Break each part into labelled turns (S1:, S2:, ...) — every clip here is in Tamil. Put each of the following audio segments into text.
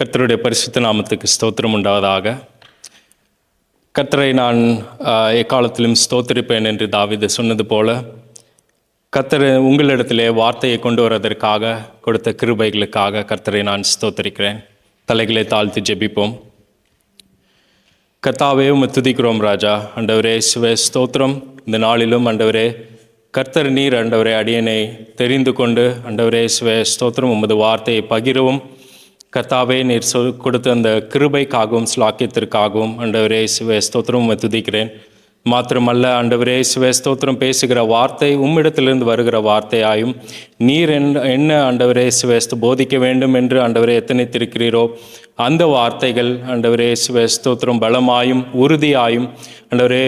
S1: கர்த்தருடைய பரிசுத்த நாமத்துக்கு ஸ்தோத்திரம் உண்டாவதாக. கர்த்தரை நான் எக்காலத்திலும் ஸ்தோத்திரிப்பேன் என்று தாவீது சொன்னது போல, கர்த்தர் உங்களிடத்திலே வார்த்தையை கொண்டு வருவதற்காக கொடுத்த கிருபைகளுக்காக கர்த்தரை நான் ஸ்தோத்திரிக்கிறேன். தலைகளை தாழ்த்தி ஜெபிப்போம். கர்த்தாவே, உம்மை துதிக்கிறோம் ராஜா. ஆண்டவரே இயேசுவே ஸ்தோத்திரம். இந்த நாளிலும் ஆண்டவரே கர்த்தர் நீர் ஆண்டவரே அடியனை தெரிந்து கொண்டு ஆண்டவரே இயேசுவே ஸ்தோத்திரம் உமது வார்த்தையை பகிரவும், கர்த்தாவே நீர் கொடுத்த அந்த கிருபைக்காகவும் ஸ்லாக்கியத்திற்காகவும் ஆண்டவரே இயேசுவே ஸ்தோத்திரம் உம்மை துதிக்கிறேன். மாத்திரமல்ல ஆண்டவரே இயேசுவே ஸ்தோத்திரம் பேசுகிற வார்த்தை உம்மிடத்திலிருந்து வருகிற வார்த்தையாயும் நீர் என்ன ஆண்டவரே இயேசுவே போதிக்க வேண்டும் என்று ஆண்டவரே எத்தனைத்திருக்கிறீரோ அந்த வார்த்தைகள் ஆண்டவரே இயேசுவே ஸ்தோத்திரம் பலமாயும் உறுதியாயும் ஆண்டவரே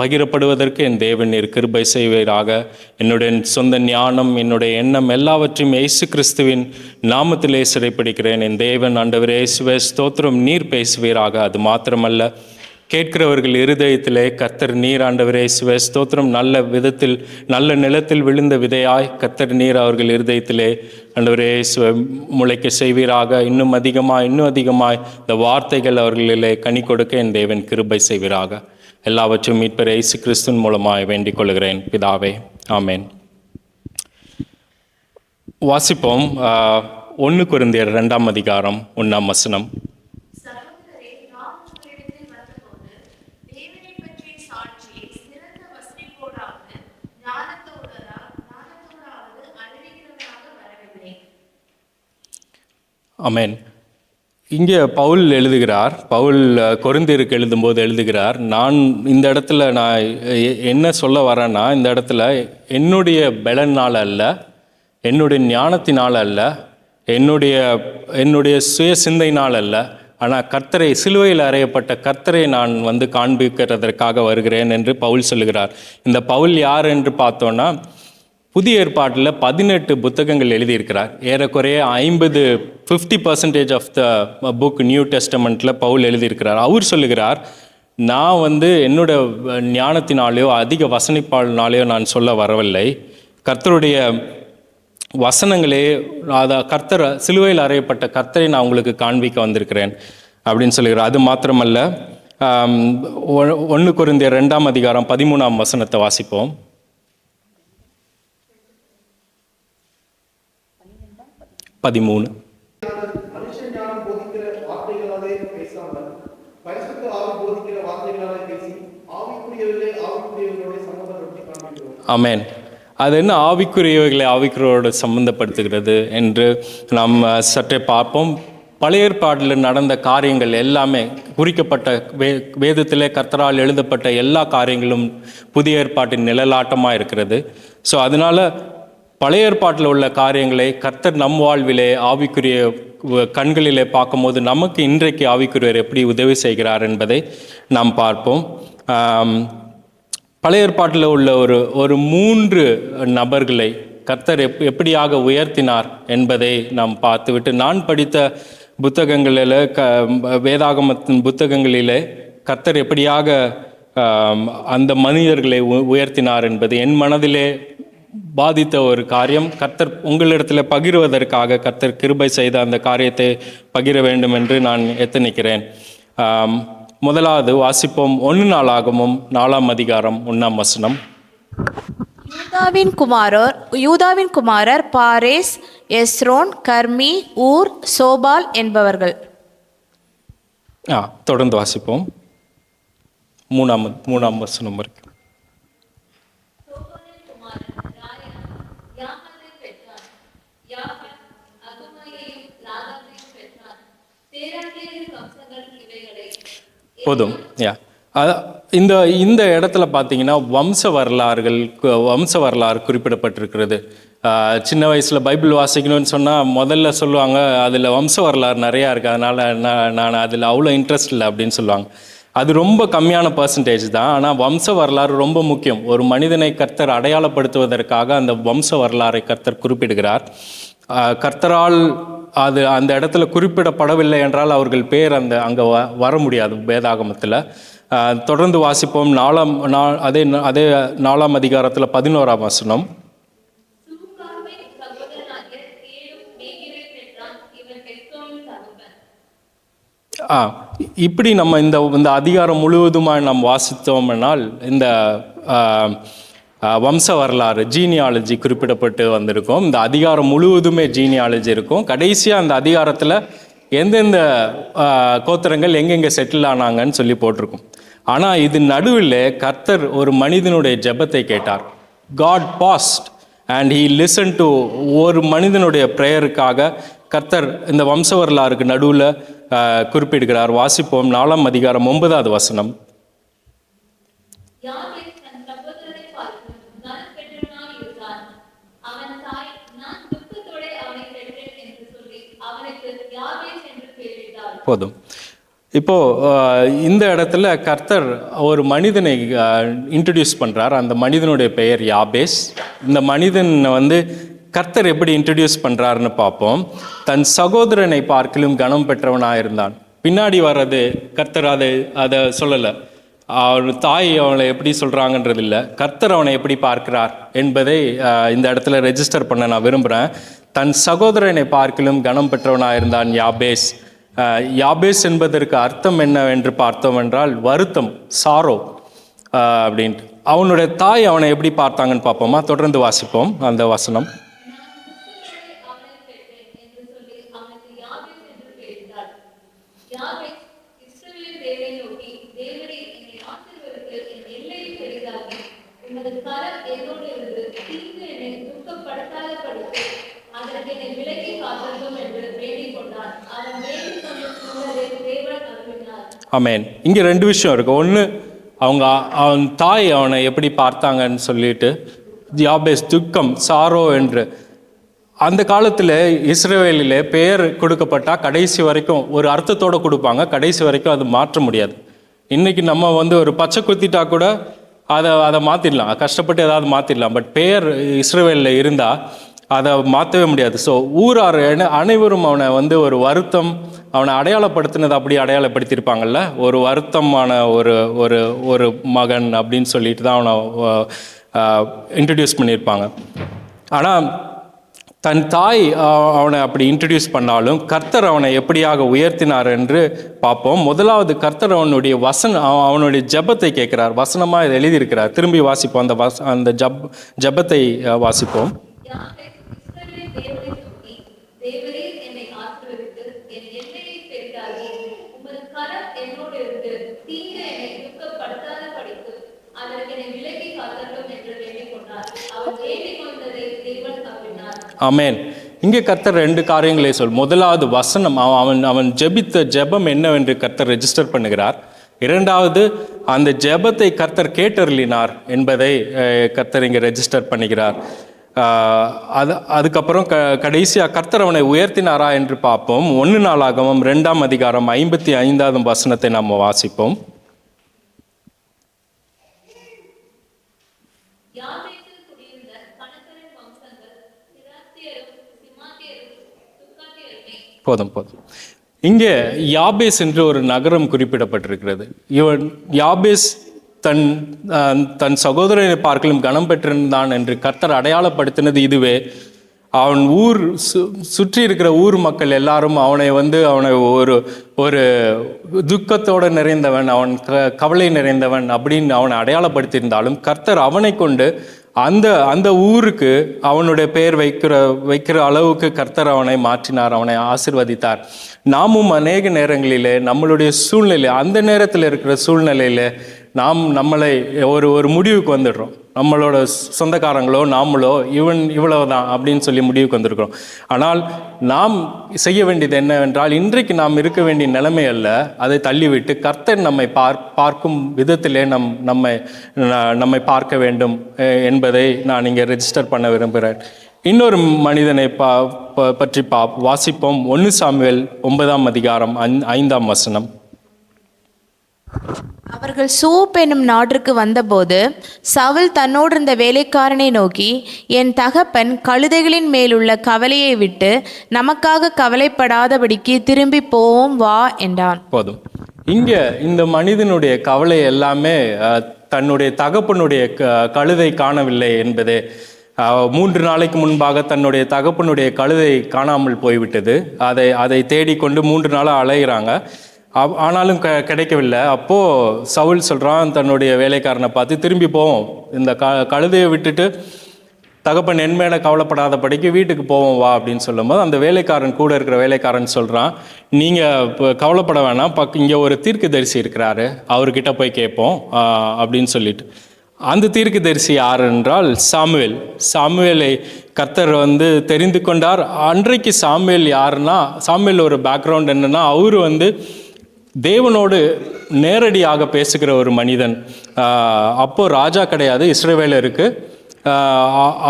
S1: பகிரப்படுவதற்கு என் தேவன் நீர் கிருபை செய்வீராக. என்னுடைய சொந்த ஞானம், என்னுடைய எண்ணம் எல்லாவற்றையும் இயேசு கிறிஸ்துவின் நாமத்திலே சிறைப்பிடிக்கிறேன். என் தேவன் ஆண்டவரே இயேசுவே ஸ்தோத்திரம் நீர் பேசுவீராக. அது மாத்திரமல்ல, கேட்கிறவர்கள் இருதயத்திலே கர்த்தர் நீர் ஆண்டவரே இயேசுவே ஸ்தோத்திரம் நல்ல விதத்தில் நல்ல நிலத்தில் விழுந்த விதையாய் கர்த்தர் நீர் அவர்கள் இருதயத்திலே ஆண்டவரே இயேசுவே முளைக்க செய்வீராக. இன்னும் அதிகமாய் இந்த வார்த்தைகள் அவர்களிலே கனி கொடுக்க என் தேவன் கிருபை செய்வீராக. எல்லாவற்றையும் மீட்பர் இயேசு கிறிஸ்துவின் மூலமாய் வேண்டிக் கொள்கிறேன் பிதாவே, ஆமேன். வாசிப்போம் 1 கொரிந்தியர் 2ஆம் அதிகாரம் 1ஆம் வசனம். ஆமென். இங்கே பவுல் எழுதுகிறார், பவுல் கொரிந்தியருக்கு எழுதும்போது எழுதுகிறார், நான் இந்த இடத்துல நான் என்ன சொல்ல வரேன்னா, இந்த இடத்துல என்னுடைய பலனால் அல்ல, என்னுடைய ஞானத்தினால் அல்ல, என்னுடைய சுய சிந்தையினால் அல்ல, ஆனால் கர்த்தரை சிலுவையில் அறையப்பட்ட கர்த்தரை நான் காண்பிக்கிறதற்காக வருகிறேன் என்று பவுல் சொல்லுகிறார். இந்த பவுல் யார் என்று பார்த்தோன்னா, புதிய ஏற்பாட்டில் 18 புத்தகங்கள் எழுதியிருக்கிறார். ஏறக்குறைய 50% ஆஃப் த புக் நியூ டெஸ்டமெண்ட்டில் பவுல் எழுதியிருக்கிறார். அவர் சொல்லுகிறார், நான் என்னோட ஞானத்தினாலேயோ அதிக வசனிப்பாளினாலேயோ நான் சொல்ல வரவில்லை, கர்த்தருடைய வசனங்களே கர்த்தர் சிலுவையில் அறையப்பட்ட கர்த்தரை நான் உங்களுக்கு காண்பிக்க வந்திருக்கிறேன் அப்படின்னு சொல்லுகிறார். அது மாத்திரமல்ல, 1 கொரிந்தியர் 2ஆம் அதிகாரம் 13ஆம் வசனத்தை வாசிப்போம். ஆமென். அது என்ன ஆவிக்குரியவைகளை ஆவிக்குரியவோடு சம்பந்தப்படுத்துகிறது என்று நாம் சற்றே பார்ப்போம். பழைய ஏற்பாட்டில் நடந்த காரியங்கள் எல்லாமே குறிக்கப்பட்ட வேதத்திலே கர்த்தரால் எழுதப்பட்ட எல்லா காரியங்களும் புதிய ஏற்பாட்டின் நிழலாட்டமாக இருக்கிறது. ஸோ அதனால் பழைய ஏற்பாட்டில் உள்ள காரியங்களை கர்த்தர் நம் வாழ்விலே ஆவிக்குரிய கண்களிலே பார்க்கும்போது நமக்கு இன்றைக்கு ஆவிக்குரியவர் எப்படி உதவி செய்கிறார் என்பதை நாம் பார்ப்போம். பழைய ஏற்பாட்டில் உள்ள ஒரு 3 நபர்களை கர்த்தர் எப்படியாக உயர்த்தினார் என்பதை நாம் பார்த்துவிட்டு, நான் படித்த புத்தகங்களில் வேதாகமத்தின் புத்தகங்களிலே கர்த்தர் எப்படியாக அந்த மனிதர்களை உயர்த்தினார் என்பது என் மனதிலே பாதித்த ஒரு காரியம். கர்த்தர் உங்களிடத்தில் பகிர்வதற்காக கர்த்தர் கிருபை செய்த அந்த காரியத்தை பகிர வேண்டும் என்று நான் எத்தனிக்கிறேன். முதலாவது வாசிப்போம். 1 நாளாகமம் 4ஆம் அதிகாரம் 1ஆம் வசனம்.
S2: யூதாவின் குமாரர் பாரேஸ், எஸ்ரோன், கர்மி, ஊர், சோபால் என்பவர்கள்.
S1: தொடர்ந்து வாசிப்போம் 3ஆம் வசனம் வரைக்கும். போதும். இந்த இடத்துல பார்த்தீங்கன்னா வம்ச வரலாறு குறிப்பிடப்பட்டிருக்கிறது. சின்ன வயசில் பைபிள் வாசிக்கணும்னு சொன்னால் முதல்ல சொல்லுவாங்க, அதில் வம்ச வரலாறு நிறையா இருக்குது, அதனால் நான் அதில் அவ்வளோ இன்ட்ரெஸ்ட் இல்லை அப்படின்னு சொல்லுவாங்க. அது ரொம்ப கம்மியான பர்சன்டேஜ் தான். ஆனால் வம்ச வரலாறு ரொம்ப முக்கியம். ஒரு மனிதனை கர்த்தர் அடையாளப்படுத்துவதற்காக அந்த வம்ச வரலாறை கர்த்தர் குறிப்பிடுகிறார். கர்த்தரால் அந்த இடத்துல குறிப்பிடப்படவில்லை என்றால் அவர்கள் பேர் அங்கே வர முடியாது வேதாகமத்தில். தொடர்ந்து வாசிப்போம். அதே 4ஆம் அதிகாரத்தில் 11ஆம் வசனம். இப்படி நம்ம இந்த இந்த அதிகாரம் முழுவதுமாக நாம் வாசித்தோம்னால் இந்த வம்ச வரலாறு ஜீனியாலஜி குறிப்பிடப்பட்டு வந்திருக்கும். இந்த அதிகாரம் முழுவதுமே ஜீனியாலஜி இருக்கும். கடைசியாக அந்த அதிகாரத்தில் எந்தெந்த கோத்திரங்கள் எங்கெங்கே செட்டில் ஆனாங்கன்னு சொல்லி போட்டிருக்கும். ஆனால் இது நடுவில் கர்த்தர் ஒரு மனிதனுடைய ஜெபத்தை கேட்டார். God fast and he listen to ஒரு மனிதனுடைய ப்ரேயருக்காக கர்த்தர் இந்த வம்ச வரலாறுக்கு நடுவில் குறிப்பிடுகிறார். வாசிப்போம். 4ஆம் அதிகாரம் 9வது வசனம். போதும். இப்போ இந்த இடத்துல கர்த்தர் ஒரு மனிதனை இன்ட்ரடியூஸ் பண்றார். அந்த மனிதனுடைய பெயர் யாபேஸ். இந்த மனிதன் கர்த்தர் எப்படி இன்ட்ரடியூஸ் பண்றாருன்னு பார்ப்போம். தன் சகோதரனை பார்க்கிலும் கனம் பெற்றவனாயிருந்தான். பின்னாடி வர்றது கர்த்தர் அதை சொல்லலை. அவன் தாய் அவனை எப்படி சொல்றாங்கன்றது இல்லை, கர்த்தர் அவனை எப்படி பார்க்கிறார் என்பதை இந்த இடத்துல ரெஜிஸ்டர் பண்ண நான் விரும்புகிறேன். தன் சகோதரனை பார்க்கிலும் கனம் பெற்றவனாயிருந்தான் யாபேஸ். யாபேஸ் என்பதற்கு அர்த்தம் என்னவென்று பார்த்தோம் என்றால் வருத்தம், சாரோ அப்படின்ட்டு. அவனுடைய தாய் அவனை எப்படி பார்த்தாங்கன்னு பார்ப்போமா? தொடர்ந்து வாசிப்போம் அந்த வசனம். ஆமென். இங்கே 2 விஷயம் இருக்கு. ஒன்று, அவன் தாய் அவனை எப்படி பார்த்தாங்கன்னு சொல்லிட்டு, யாபேஸ் துக்கம், சாரோ என்று. அந்த காலத்தில் இஸ்ரவேலில் பெயர் கொடுக்கப்பட்டால் கடைசி வரைக்கும் ஒரு அர்த்தத்தோடு கொடுப்பாங்க. கடைசி வரைக்கும் அது மாற்ற முடியாது. இன்றைக்கி நம்ம ஒரு பச்சை குத்திட்டா கூட அதை மாற்றிடலாம், கஷ்டப்பட்டு ஏதாவது மாற்றிடலாம். பட் பெயர் இஸ்ரவேலில் இருந்தால் அதை மாற்றவே முடியாது. ஸோ ஊரார் அனைவரும் அவனை ஒரு வருத்தம், அவனை அடையாளப்படுத்தினது அப்படி அடையாளப்படுத்தியிருப்பாங்கல்ல. ஒரு வருத்தமான ஒரு ஒரு ஒரு மகன் அப்படின்னு சொல்லிட்டு தான் அவனை இன்ட்ரடியூஸ் பண்ணியிருப்பாங்க. ஆனால் தன் தாய் அவனை அப்படி இன்ட்ரடியூஸ் பண்ணாலும் கர்த்தர் அவனை எப்படியாக உயர்த்தினார் என்று பார்ப்போம். முதலாவது, கர்த்தர் அவனுடைய ஜெபத்தை கேட்கிறார். வசனமாக இதை எழுதியிருக்கிறார். திரும்பி வாசிப்போம். அந்த ஜெபத்தை வாசிப்போம். ஆமென். இங்கே கர்த்தர் 2 காரியங்களை முதலாவது வசனம், அவன் ஜெபித்த ஜெபம் என்னவென்று கர்த்தர் ரெஜிஸ்டர் பண்ணுகிறார். இரண்டாவது, அந்த ஜெபத்தை கர்த்தர் கேட்டருளினார் என்பதை கர்த்தர் இங்கே ரெஜிஸ்டர் பண்ணுகிறார். அதுக்கப்புறம் கடைசியாக கர்த்தர் அவனை உயர்த்தினாரா என்று பார்ப்போம். 1 நாளாகமம் 2ஆம் அதிகாரம் 55வது வசனத்தை நாம் வாசிப்போம். போதும். இங்கே யாபேஸ் என்று ஒரு நகரம் குறிப்பிடப்பட்டிருக்கிறது. யாபேஸ் தன் சகோதரனை பார்க்கலும் கனம் பெற்றிருந்தான் என்று கர்த்தர் அடையாளப்படுத்தினது இதுவே. அவன் சுற்றி இருக்கிற ஊர் மக்கள் எல்லாரும் அவனை ஒரு துக்கத்தோடு நிறைந்தவன், அவன் கவலை நிறைந்தவன் அப்படின்னு அவனை அடையாளப்படுத்தியிருந்தாலும் கர்த்தர் அவனை கொண்டு அந்த ஊருக்கு அவனுடைய பெயர் வைக்கிற அளவுக்கு கர்த்தர் அவனை மாற்றினார், அவனை ஆசீர்வதித்தார். நாமும் அநேக நேரங்களிலே நம்மளுடைய சூழ்நிலை, அந்த நேரத்தில் இருக்கிற சூழ்நிலையில் நம்மளை ஒரு முடிவுக்கு வந்துடுறோம். நம்மளோட சொந்தக்காரங்களோ நாமளோ இவ்வளவுதான் அப்படின்னு சொல்லி முடிவுக்கு வந்திருக்கிறோம். ஆனால் நாம் செய்ய வேண்டியது என்னவென்றால், இன்றைக்கு நாம் இருக்க வேண்டிய நிலைமை அல்ல, அதை தள்ளிவிட்டு கர்த்தர் நம்மை பார்க்கும் விதத்திலே நம்மை பார்க்க வேண்டும் என்பதை நான் இங்கே ரெஜிஸ்டர் பண்ண விரும்புகிறேன். இன்னொரு மனிதனை பற்றி வாசிப்போம். 1 சாமுவேல் 9ஆம் அதிகாரம் 5ஆம் வசனம்.
S2: அவர்கள் சூப் என்னும் நாட்டிற்கு வந்தபோது சவுல் தன்னோடு இருந்த வேலைக்காரனை நோக்கி, என் தகப்பன் கழுதைகளின் மேலுள்ள கவலையை விட்டு நமக்காக கவலைப்படாதபடிக்கு திரும்பி போவோம் வா என்றான்.
S1: போதும். இங்கே இந்த மனிதனுடைய கவலை எல்லாமே தன்னுடைய தகப்பனுடைய கழுதை காணவில்லை என்பதே. 3 நாளைக்கு முன்பாக தன்னுடைய தகப்பனுடைய கழுதை காணாமல் போய்விட்டது. அதை தேடிக்கொண்டு 3 நாளாக அலைகிறாங்க. ஆனாலும் கிடைக்கவில்லை. அப்போது சவுல் சொல்கிறான் தன்னுடைய வேலைக்காரனை பார்த்து, திரும்பி போவோம், இந்த கழுதையை விட்டுட்டு தகப்பன் என்மேல கவலைப்படாதபடிக்கு வீட்டுக்கு போவோம் வா அப்படின்னு சொல்லும்போது, அந்த வேலைக்காரன், கூட இருக்கிற வேலைக்காரன் சொல்கிறான், நீங்கள் இப்போ கவலைப்பட வேணாம், இங்கே ஒரு தீர்க்கதரிசி இருக்கிறாரு, அவர்கிட்ட போய் கேட்போம் அப்படின்னு சொல்லிட்டு. அந்த தீர்க்கதரிசி யார் என்றால் சாமுவேல். சாமுவேலை கர்த்தர் தெரிந்து கொண்டார். அன்றைக்கு சாமுவேல் யாருன்னா, சாமுவேல் ஒரு பேக்ரவுண்ட் என்னென்னா, அவர் தேவனோடு நேரடியாக பேசுகிற ஒரு மனிதன். அப்போது ராஜா கிடையாது, இஸ்ரவேலருக்கு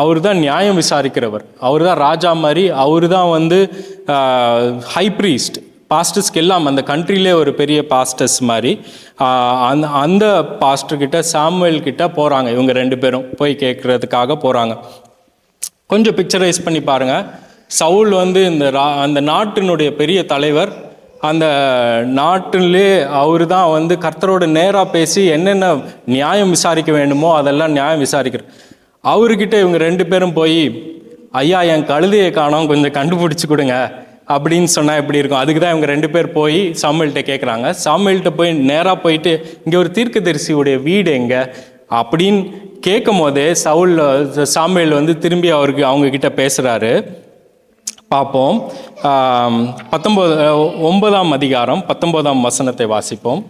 S1: அவர் தான் நியாயம் விசாரிக்கிறவர், அவர் தான் ராஜா மாதிரி, அவர் தான் ஹை ப்ரீஸ்ட், பாஸ்டர்ஸ்க்கு எல்லாம் அந்த கண்ட்ரிலே ஒரு பெரிய பாஸ்டர்ஸ் மாதிரி. அந்த பாஸ்டர்கிட்ட சாமுவேல் கிட்ட போகிறாங்க, இவங்க 2 பேரும் போய் கேட்குறதுக்காக போகிறாங்க. கொஞ்சம் பிக்சரைஸ் பண்ணி பாருங்கள். சவுல் அந்த நாட்டினுடைய பெரிய தலைவர், அந்த நாட்டிலே அவர் தான் கர்த்தரோட நேராக பேசி என்னென்ன நியாயம் விசாரிக்க வேண்டுமோ அதெல்லாம் நியாயம் விசாரிக்கிறார். அவர்கிட்ட இவங்க 2 பேரும் போய், ஐயா என் கழுதையை காணோம், கொஞ்சம் கண்டுபிடிச்சி கொடுங்க அப்படின்னு சொன்னால் எப்படி இருக்கும்? அதுக்கு தான் இவங்க 2 பேர் போய் சாமுவேல்கிட்ட கேட்குறாங்க. சாமுவேல்கிட்ட போய் நேராக போயிட்டு, இங்கே ஒரு தீர்க்கதரிசியுடைய வீடு எங்கே அப்படின்னு கேட்கும் போதே சாமுவேல் திரும்பி அவங்கக்கிட்ட பேசுகிறாரு. பார்ப்போம். 9ஆம் அதிகாரம் 19ஆம் வசனத்தை வாசிப்போம்.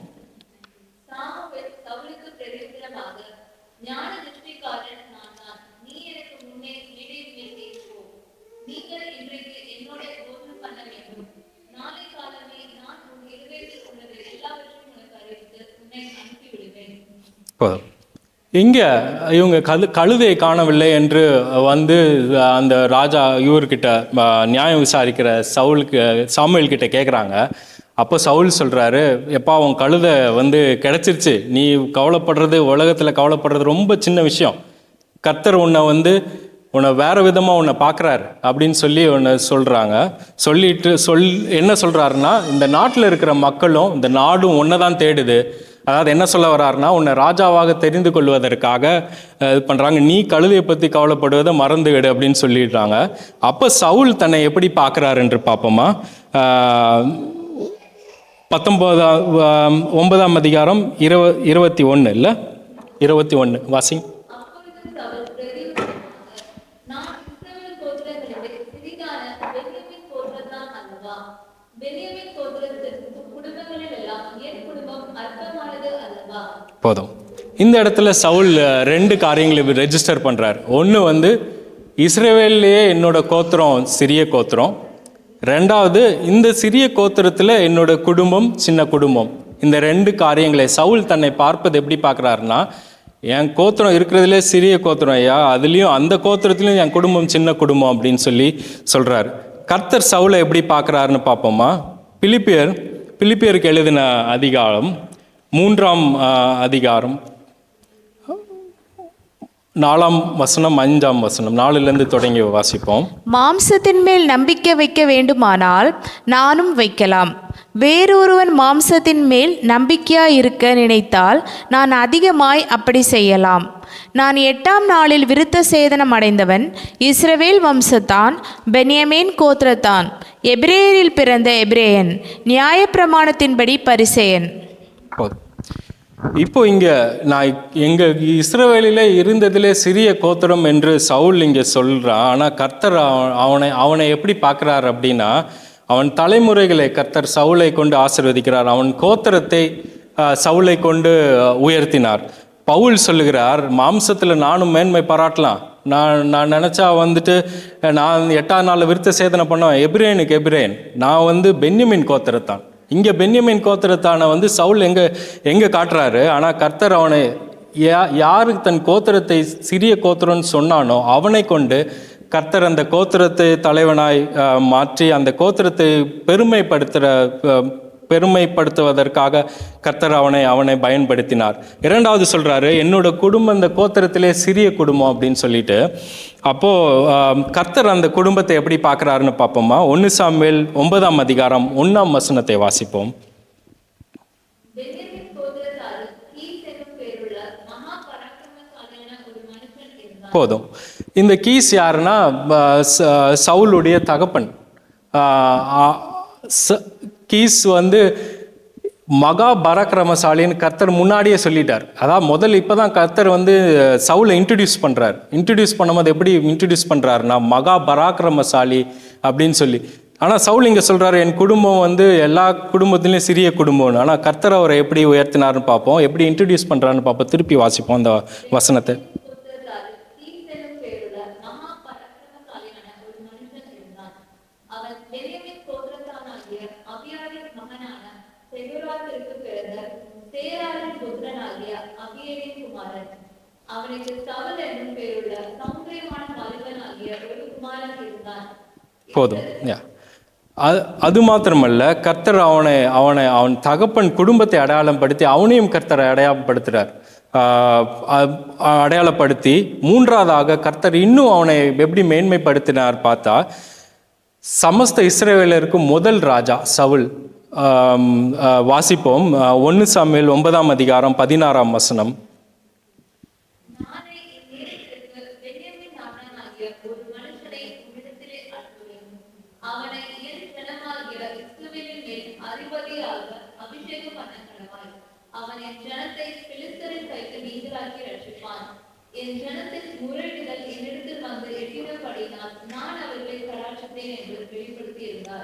S1: இங்கே இவங்க கழுதையை காணவில்லை என்று அந்த ராஜா இவர்கிட்ட நியாயம் விசாரிக்கிற சாமுவேல் கிட்ட கேட்குறாங்க. அப்போ சவுல் சொல்கிறாரு, எப்பா உன் கழுதை கிடச்சிருச்சு, நீ கவலைப்படுறது, உலகத்தில் கவலைப்படுறது ரொம்ப சின்ன விஷயம், கர்த்தர் உன்னை வேறு விதமாக உன்னை பார்க்குறாரு அப்படின்னு சொல்லி ஒன்று சொல்கிறாங்க. என்ன சொல்கிறாருன்னா, இந்த நாட்டில் இருக்கிற மக்களும் இந்த நாடும் ஒன்றை தான் தேடுது. அதாவது என்ன சொல்ல வர்றாருன்னா, உன்னை ராஜாவாக தெரிந்து கொள்வதற்காக இது பண்ணுறாங்க, நீ கழுதையை பற்றி கவலைப்படுவதை மறந்துவிடு அப்படின்னு சொல்லிடுறாங்க. அப்போ சவுல் தன்னை எப்படி பார்க்குறாரு என்று பார்ப்போமா. 9ஆம் அதிகாரம் 21 இல்லை 21 வாசிங். போதும். இந்த இடத்துல சவுல் 2 காரியங்களை ரெஜிஸ்டர் பண்ணுறார். ஒன்று இஸ்ரவேல்லையே என்னோட கோத்திரம் சிறிய கோத்திரம், 2வது இந்த சிறிய கோத்திரத்தில் என்னோட குடும்பம் சின்ன குடும்பம். இந்த 2 காரியங்களை சவுல் தன்னை பார்ப்பது எப்படி பார்க்குறாருன்னா, என் கோத்திரம் இருக்கிறதுலே சிறிய கோத்திரம் ஐயா, அதுலேயும் அந்த கோத்திரத்துலேயும் என் குடும்பம் சின்ன குடும்பம் அப்படின்னு சொல்லி சொல்கிறார். கர்த்தர் சவுலை எப்படி பார்க்குறாருன்னு பார்ப்போமா. பிலிப்பியருக்கு எழுதின அதிகாரம் 3ஆம் அதிகாரம் 4ஆம் வசனம் 5ஆம் வசனம் 4லேருந்து தொடங்கி வாசிப்போம்.
S2: மாம்சத்தின் மேல் நம்பிக்கை வைக்க வேண்டுமானால் நானும் வைக்கலாம். வேறொருவன் மாம்சத்தின் மேல் நம்பிக்கையாய் இருக்க நினைத்தால் நான் அதிகமாய் அப்படி செய்யலாம். நான் 8ஆம் நாளில் விருத்த சேதனம் அடைந்தவன், இஸ்ரவேல் வம்சத்தான், பென்யமீன் கோத்திரத்தான், எபிரேயரில் பிறந்த எபிரேயன், நியாயப்பிரமாணத்தின்படி பரிசேயன்.
S1: இப்போ இங்கே நான் எங்கள் இஸ்ரவேலிலே இருந்ததிலே சிறிய கோத்திரம் என்று சவுல் இங்கே சொல்கிறான். ஆனால் கர்த்தர் அவனை எப்படி பார்க்குறார் அப்படின்னா, அவன் தலைமுறைகளை கர்த்தர் சவுலை கொண்டு ஆசீர்வதிக்கிறார், அவன் கோத்திரத்தை சவுலை கொண்டு உயர்த்தினார். பவுல் சொல்லுகிறார், மாம்சத்தில் நானும் மேன்மை பாராட்டலாம், நான் நினச்சா நான் 8ஆம் நாளில் விருத்த சேதனை பண்ணுவேன், எபிரேனுக்கு எபிரேன், நான் பென்யமீன் கோத்திரத்தான். இங்கே பென்யமீன் கோத்திரத்தான சவுல் எங்கே காட்டுறாரு. ஆனால் கர்த்தர் அவனை யாருக்கு தன் கோத்திரத்தை சிறிய கோத்திரம்னு சொன்னானோ அவனை கொண்டு கர்த்தர் அந்த கோத்திரத்தை தலைவனாய் மாற்றி அந்த கோத்திரத்தை பெருமைப்படுத்துவதற்காக கர்த்தர் அவனை பயன்படுத்தினார். 2வது சொல்கிறாரு, என்னோட குடும்பம் இந்த கோத்திரத்திலே சிறிய குடும்பம் அப்படின்னு சொல்லிட்டு. அப்போது கர்த்தர் அந்த குடும்பத்தை எப்படி பார்க்குறாருன்னு பார்ப்போமா. 1 சாமுவேல் 9ஆம் அதிகாரம் 1ஆம் வசனத்தை வாசிப்போம். போதும். இந்த கீஸ் யாருன்னா சவுலுடைய தகப்பன். கீஸ் மகா பராக்கிரமசாலின்னு கர்த்தர் முன்னாடியே சொல்லிட்டார். அதான் முதல்ல இப்போ தான் கர்த்தர் வந்து சவுலை இன்ட்ரடியூஸ் பண்ணும்போது எப்படி இன்ட்ரடியூஸ் பண்ணுறாருன்னா மகா பராக்கிரமசாலி அப்படின்னு சொல்லி. ஆனால் சவுல் இங்கே சொல்கிறாரு, என் குடும்பம் வந்து எல்லா குடும்பத்துலேயும் சிறிய குடும்பம்னு. ஆனால் கர்த்தர் அவரை எப்படி உயர்த்தினார்னு பார்ப்போம், எப்படி இன்ட்ரடியூஸ் பண்ணுறாருன்னு பார்ப்போம். திருப்பி வாசிப்போம் அந்த வசனத்தை. போதும். அது மாத்திரமல்ல, கர்த்தர் அவன் தகப்பன் குடும்பத்தை அடையாளப்படுத்தி அவனையும் கர்த்தரை அடையாளப்படுத்தி மூன்றாவதாக கர்த்தர் இன்னும் அவனை எப்படி மேன்மைப்படுத்தினார் பார்த்தா, சமஸ்த இஸ்ரவேலருக்கு முதல் ராஜா சவுல். வாசிப்போம் 1 சாமுவேல் 9ஆம் அதிகாரம் 16ஆம் வசனம்.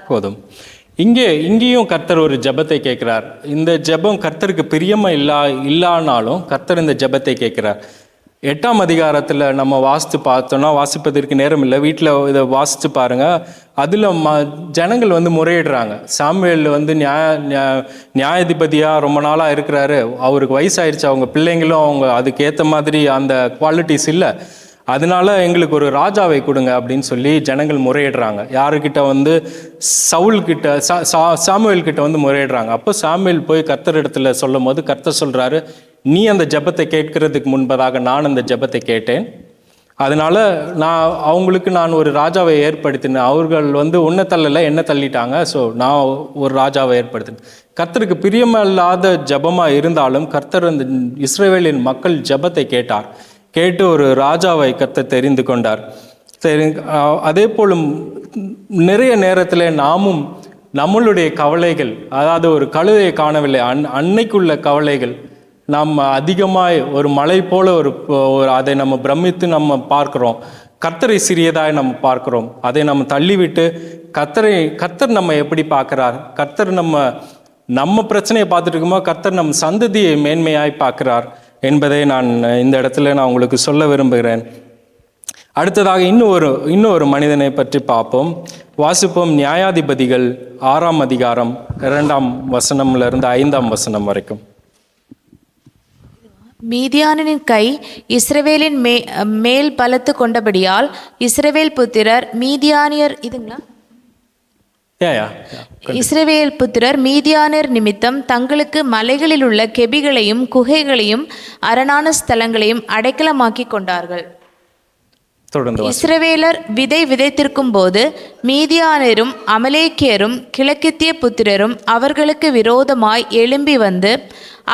S1: போதும். இங்கேயும் கர்த்தர் ஒரு ஜெபத்தை கேட்கிறார். இந்த ஜெபம் கர்த்தருக்கு பிரியமா இல்லானாலும் கர்த்தர் இந்த ஜெபத்தை கேட்கிறார். 8ஆம் அதிகாரத்தில் நம்ம பார்த்தோம்னா, வாசிப்பதற்கு நேரம் இல்லை, வீட்டில் இதை வாசித்து பாருங்கள். அதில் ஜனங்கள் வந்து முறையிடுறாங்க. சாமுவேல் வந்து நியாயாதிபதியாக ரொம்ப நாளாக இருக்கிறாரு, அவருக்கு வயசாயிருச்சு, அவங்க பிள்ளைங்களும் அவங்க அதுக்கேற்ற மாதிரி அந்த குவாலிட்டிஸ் இல்லை, அதனால எங்களுக்கு ஒரு ராஜாவை கொடுங்க அப்படின்னு சொல்லி ஜனங்கள் முறையிடுறாங்க. யாருக்கிட்ட வந்து சாமுவேல் கிட்ட வந்து முறையிடுறாங்க. அப்போ சாமுவேல் போய் கர்த்தர் இடத்துல சொல்லும் போது கர்த்தர் சொல்கிறாரு, நீ அந்த ஜெபத்தை கேட்கறதுக்கு முன்பதாக நான் அந்த ஜெபத்தை கேட்டேன், அதனால அவங்களுக்கு நான் ஒரு ராஜாவை ஏற்படுத்தினேன். அவர்கள் வந்து உன்னை தள்ளலை, என்ன தள்ளிட்டாங்க, ஸோ நான் ஒரு ராஜாவை ஏற்படுத்தினேன். கர்த்தருக்கு பிரியமில்லாத ஜெபமாக இருந்தாலும் கர்த்தர் அந்த இஸ்ரவேலின் மக்கள் ஜெபத்தை கேட்டு ஒரு ராஜாவை கர்த்தர் தெரிந்து கொண்டார். அதே போலும் நிறைய நேரத்தில் நாமும் நம்மளுடைய கவலைகள், அதாவது ஒரு கழுதையை காணவில்லை, அன்னைக்குள்ள கவலைகள் நாம் அதிகமாய் ஒரு மலை போல ஒரு அதை நம்ம பிரமித்து நம்ம பார்க்குறோம். கர்த்தரை சிறியதாய் நம்ம பார்க்குறோம். அதை நம்ம தள்ளிவிட்டு கர்த்தர் நம்ம எப்படி பார்க்குறார், கர்த்தர் நம்ம பிரச்சனையை பார்த்துட்டு இருக்குமோ கர்த்தர் நம்ம சந்ததியை மேன்மையாய் பார்க்குறார் என்பதை நான் இந்த இடத்துல நான் உங்களுக்கு சொல்ல விரும்புகிறேன். அடுத்ததாக இன்னொரு மனிதனை பற்றி பார்ப்போம். வாசிப்போம் நியாயாதிபதிகள் 6ஆம் அதிகாரம் 2ஆம் வசனம்லேருந்து 5ஆம் வசனம் வரைக்கும்.
S2: மீதியானின் கை இஸ்ரவேலின் மேல் பலத்து கொண்டபடியால் இஸ்ரவேல் புத்திரர் மீதியானியர் இஸ்ரவேல் புத்திரர் மீதியானியர் நிமித்தம் தங்களுக்கு மலைகளில் உள்ள கெபிகளையும் குகைகளையும் அரணான ஸ்தலங்களையும் அடைக்கலமாக்கி கொண்டார்கள். இஸ்ரவேலர் விதைத்திருக்கும் போது மீதியானியரும் அமலேக்கியரும் கிழக்கித்திய புத்திரரும் அவர்களுக்கு விரோதமாய் எழும்பி வந்து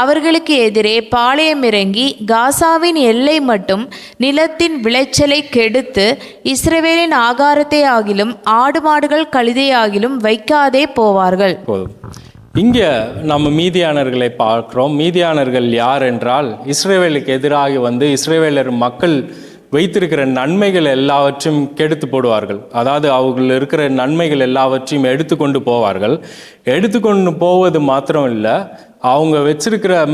S2: அவர்களுக்கு எதிரே பாளையம் இறங்கி காசாவின் எல்லை மட்டும் நிலத்தின் விளைச்சலை கெடுத்து இஸ்ரவேலின் ஆகாரத்தை ஆகிலும் ஆடு மாடுகள் கழுதையாகிலும் வைக்காதே போவார்கள்.
S1: இங்கே நம்ம மீதியானர்களை பார்க்கிறோம். மீதியானர்கள் யார் என்றால், இஸ்ரவேலுக்கு எதிராகி வந்து இஸ்ரவேலர் மக்கள் வைத்திருக்கிற நன்மைகள் எல்லாவற்றையும் கெடுத்து போடுவார்கள். அதாவது அவர்கள் இருக்கிற நன்மைகள் எல்லாவற்றையும் எடுத்துக்கொண்டு போவார்கள். எடுத்துக்கொண்டு போவது மாத்திரம் இல்லை, அவங்க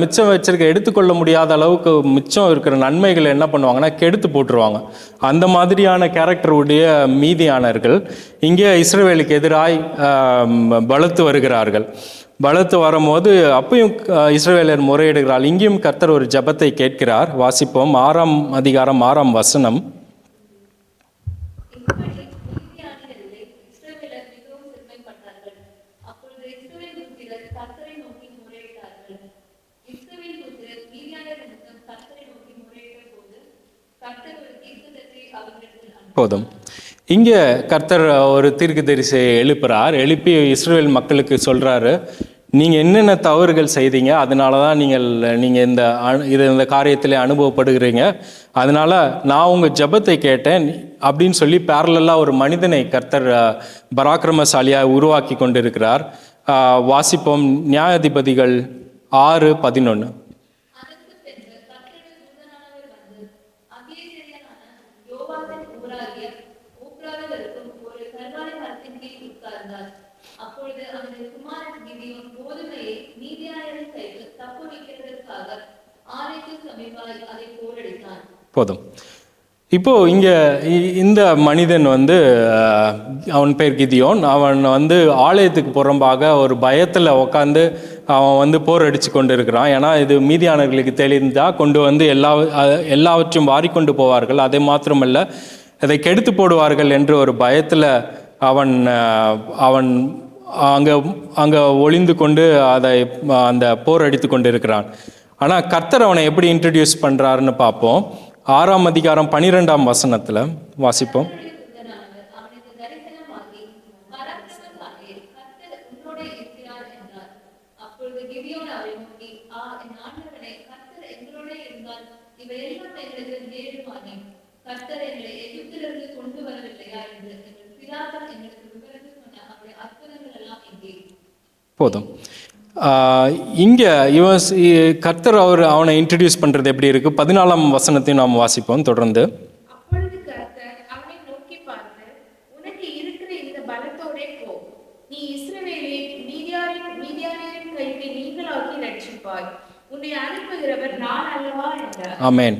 S1: மிச்சம் வச்சிருக்க எடுத்துக்கொள்ள முடியாத அளவுக்கு மிச்சம் இருக்கிற நன்மைகளை என்ன பண்ணுவாங்கன்னா கெடுத்து போட்டுருவாங்க. அந்த மாதிரியான கேரக்டருடைய மீதியானர்கள் இங்கே இஸ்ரவேலுக்கு எதிராய் பலத்து வருகிறார்கள். பலத்து வரும்போது அப்பயும் இஸ்ரவேலர் முறையிடுகிறார். இங்கேயும் கர்த்தர் ஒரு ஜெபத்தை கேட்கிறார். வாசிப்போம் 6ஆம் அதிகாரம் 6ஆம் வசனம். போதும். இங்கே கர்த்தர் ஒரு தீர்க்கதரிசியை எழுப்பி இஸ்ரவேல் மக்களுக்கு சொல்கிறாரு, நீங்கள் என்னென்ன தவறுகள் செய்தீங்க, அதனால தான் நீங்கள் இந்த காரியத்தில் அனுபவப்படுகிறீங்க, அதனால் நான் உங்கள் ஜெபத்தை கேட்டேன் அப்படின்னு சொல்லி பேரலெல்லாம் ஒரு மனிதனை கர்த்தர் பராக்கிரமசாலியாக உருவாக்கி கொண்டிருக்கிறார். வாசிப்போம். நியாயாதிபதிகள் 6:11. போதும். இப்போ இங்கே இந்த மனிதன் வந்து அவன் பேர் கிதியோன். அவன் வந்து ஆலயத்துக்கு புறம்பாக ஒரு பயத்தில் உட்காந்து அவன் வந்து போர் அடித்து கொண்டு இருக்கிறான். ஏன்னா இது மீதியானவர்களுக்கு தெரிந்தால் கொண்டு வந்து எல்லாவற்றையும் வாரிக்கொண்டு போவார்கள். அதை மாத்திரமல்ல, அதை கெடுத்து போடுவார்கள் என்று ஒரு பயத்தில் அவன் அவன் அங்கே ஒளிந்து கொண்டு அந்த போர் அடித்து கொண்டு இருக்கிறான். ஆனால் கர்த்தர் அவனை எப்படி இன்ட்ரடியூஸ் பண்ணுறாருன்னு பார்ப்போம். 6ஆம் அதிகாரம் 12ஆம் வசனத்தில் வாசிப்போம். போதும். இங்கே கர்த்தர் அவனை இன்ட்ரடியூஸ் பண்ணுறது எப்படி இருக்கு? 14ஆம் வசனத்தையும் நாம் வாசிப்போம் தொடர்ந்து.
S2: அப்பொழுது கர்த்தர் அவனை நோக்கி பார்த்து, உனக்கு இருக்கிற இந்த பலத்தோடே போ, நீ இஸ்ரவேலை மீதியானியரின் கைக்கு நீங்களாக்கி ரட்சிப்பாய், உன்னை அனுப்புகிறவர் நான் அல்லவா என்றார். ஆமென்.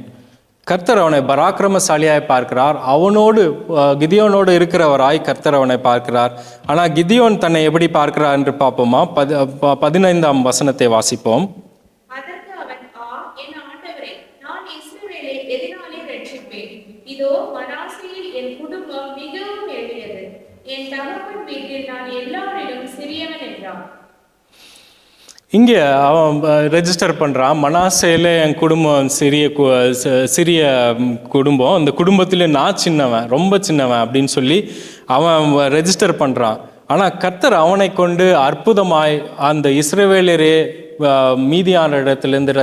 S2: கர்த்தர் அவனை பராக்கிரமசாலியாய் பார்க்கிறார். அவனோடு கிதியோனோடு இருக்கிறவராய் கர்த்தர் அவனை பார்க்கிறார். ஆனால் கிதியோன் தன்னை எப்படி பார்க்கிறார் என்று பார்ப்போமா? 15ஆம் வசனத்தை வாசிப்போம்.
S3: அதற்கு அவன், என் ஆண்டவரே, நான் இஸ்ரவேலை எதினாலே ரட்சிப்பேன்? இதோ மனாசேயில் என் குடும்பம் மிகவும் எளியது, என் தகப்பன் வீட்டில் நான் எல்லாரிலும் சிறியவன் என்றான்.
S1: இங்கே அவன் ரெஜிஸ்டர் பண்ணுறான். மனாசேல என் குடும்பம் சிறிய குடும்பம், அந்த குடும்பத்தில் நான் சின்னவன், ரொம்ப சின்னவன் அப்படின்னு சொல்லி அவன் ரெஜிஸ்டர் பண்ணுறான். ஆனால் கர்த்தர் அவனை கொண்டு அற்புதமாய் அந்த இஸ்ரவேலரே மீதியான இடத்திலிருந்து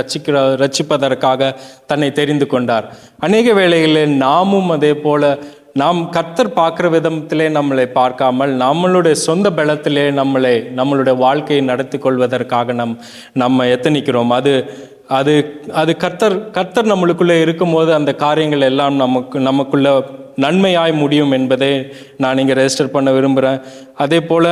S1: ரட்சிப்பதற்காக தன்னை தெரிந்து கொண்டார். அநேக வேளைகளில் நாமும் அதே போல நாம் கர்த்தர் பார்க்குற விதத்திலே நம்மளை பார்க்காமல் நம்மளுடைய சொந்த பலத்திலே நம்மளுடைய வாழ்க்கையை நடத்தி கொள்வதற்காக நம்ம எத்தனிக்கிறோம். அது கர்த்தர் நம்மளுக்குள்ளே இருக்கும்போது அந்த காரியங்கள் எல்லாம் நமக்குள்ள நன்மையாய் முடியும் என்பதை நான் இங்கே ரெஜிஸ்டர் பண்ண விரும்புகிறேன். அதே போல்